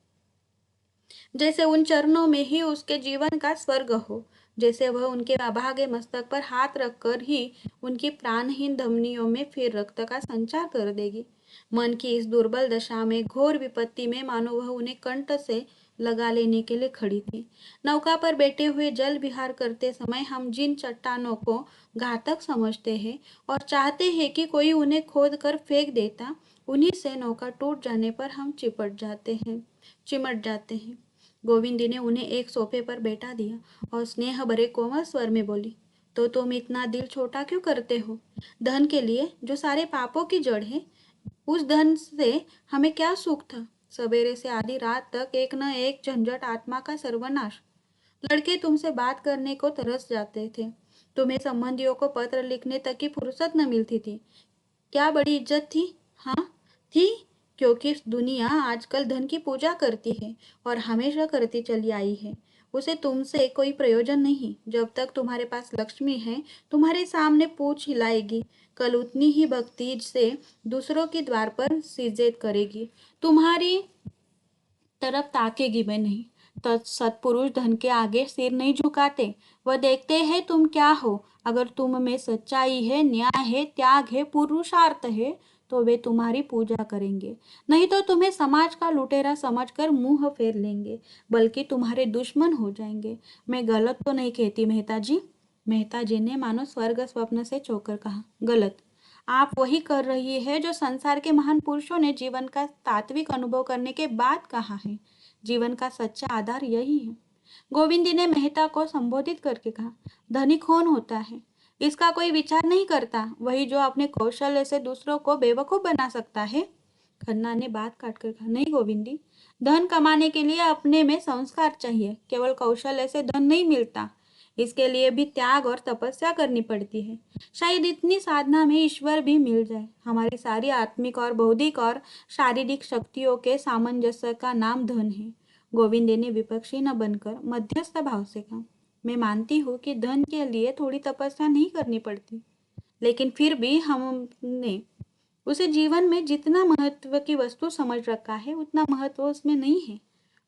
[SPEAKER 1] जैसे उन चरणों में ही उसके जीवन का स्वर्ग हो, जैसे वह उनके अभागे मस्तक पर हाथ रखकर ही उनकी प्राणहीन धमनियों में फिर रक्त का संचार कर देगी। मन की इस दुर्बल दशा में, घोर विपत्ति में, मानो वह उन्हें कंठ से लगा लेने के लिए खड़ी थी। नौका पर बैठे हुए जल विहार करते समय हम जिन चट्टानों को घातक समझते हैं और चाहते हैं कि कोई उन्हें खोद कर फेंक देता, उन्हीं से नौका टूट जाने पर हम चिमट जाते हैं। गोविंदी ने उन्हें एक सोफे पर बैठा दिया और स्नेह भरे कोमल स्वर में बोली, तो तुम इतना दिल छोटा क्यों करते हो? धन के लिए, जो सारे पापों की जड़ है। उस धन से हमें क्या सुख था? सवेरे से आधी रात तक एक न एक झंझट, आत्मा का सर्वनाश। लड़के तुमसे बात करने को तरस जाते थे। तुम्हें संबंधियों को पत्र लिखने तक की फुर्सत न मिलती थी। क्या बड़ी इज्जत थी? हाँ थी, क्योंकि दुनिया आजकल धन की पूजा करती है और हमेशा करती चली आई है। उसे तुमसे कोई प्रयोजन नहीं। जब तक तुम्हारे पास लक्ष्मी है, तुम्हारे सामने पूछ हिलाएगी, कल उतनी ही भक्ति से दूसरों के द्वार पर सिजदे करेगी, तुम्हारी तरफ ताकेगी भी नहीं। तो सत्पुरुष धन के आगे सिर नहीं झुकाते। वह देखते हैं तुम क्या हो। अगर तुम में सच्चाई है, न्याय है, त्याग है, पुरुषार्थ है, तो वे तुम्हारी पूजा करेंगे। नहीं तो तुम्हें समाज का लुटेरा समझकर मुंह फेर लेंगे, बल्कि तुम्हारे दुश्मन हो जाएंगे। मैं गलत तो नहीं कहती मेहता जी? मेहता जी ने मानो स्वर्ग स्वप्न से चौंकर कहा, गलत आप वही कर रही है जो संसार के महान पुरुषों ने जीवन का तात्विक अनुभव करने के बाद कहा है। जीवन का सच्चा आधार यही है। गोविंदी ने मेहता को संबोधित करके कहा, धनी कौन होता है? इसका कोई विचार नहीं करता। वही जो अपने कौशल्य से दूसरों को बेवकूफ बना सकता है। खन्ना ने बात काटकर कहा, नहीं गोविंदी, धन कमाने के लिए अपने में संस्कार चाहिए। केवल कौशल्य से धन नहीं मिलता, इसके लिए भी त्याग और तपस्या करनी पड़ती है। शायद इतनी साधना में ईश्वर भी मिल जाए। हमारी सारी आत्मिक और बौद्धिक और शारीरिक शक्तियों के सामंजस्य का नाम धन है। गोविंद ने विपक्षी न बनकर मध्यस्थ भाव से कहा, मैं मानती हूँ कि धन के लिए थोड़ी तपस्या नहीं करनी पड़ती, लेकिन फिर भी हमने उसे जीवन में जितना महत्व की वस्तु समझ रखा है, उतना महत्व उसमें नहीं है।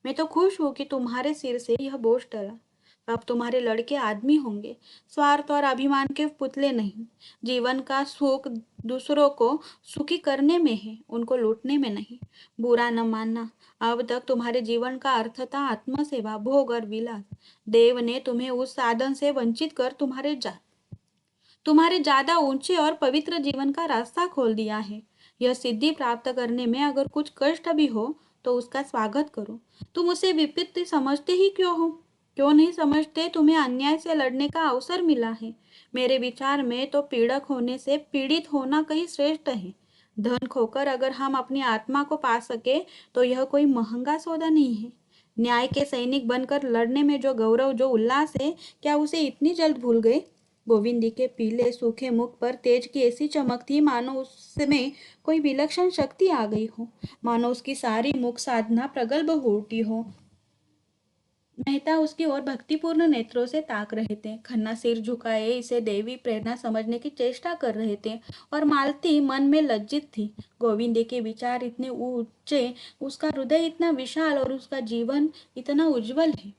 [SPEAKER 1] मैं तो खुश हूँ कि तुम्हारे सिर से यह बोझ टला। अब तुम्हारे लड़के आदमी होंगे, स्वार्थ और अभिमान के पुतले नहीं। जीवन का सुख दूसरों को सुखी करने में है, उनको लूटने में नहीं। बुरा न मानना, अब तक तुम्हारे जीवन का अर्थ था आत्मसेवा, भोग और विलास। देव ने तुम्हें उस साधन से वंचित कर तुम्हारे ज्यादा ऊंचे और पवित्र जीवन का रास्ता खोल दिया है। यह सिद्धि प्राप्त करने में अगर कुछ कष्ट भी हो तो उसका स्वागत करो। तुम उसे विपत्ति समझते ही क्यों हो? क्यों नहीं समझते तुम्हें अन्याय से लड़ने का अवसर मिला है? मेरे विचार में तो पीड़क होने से पीड़ित होना कहीं श्रेष्ठ है। धन खोकर अगर हम अपनी आत्मा को पा सके तो यह कोई महंगा सौदा नहीं है। न्याय के सैनिक बनकर लड़ने में जो गौरव, जो उल्लास है, क्या उसे इतनी जल्द भूल गए? गोविंद के पीले सूखे मुख पर तेज की ऐसी चमक थी मानो उसमें कोई विलक्षण शक्ति आ गई हो, मानो उसकी सारी मुख साधना प्रगल्भ हो उठी हो। मेहता उसकी ओर भक्तिपूर्ण नेत्रों से ताक रहे थे। खन्ना सिर झुकाए इसे देवी प्रेरणा समझने की चेष्टा कर रहे थे और मालती मन में लज्जित थी। गोविंद के विचार इतने ऊंचे, उसका हृदय इतना विशाल और उसका जीवन इतना उज्जवल है।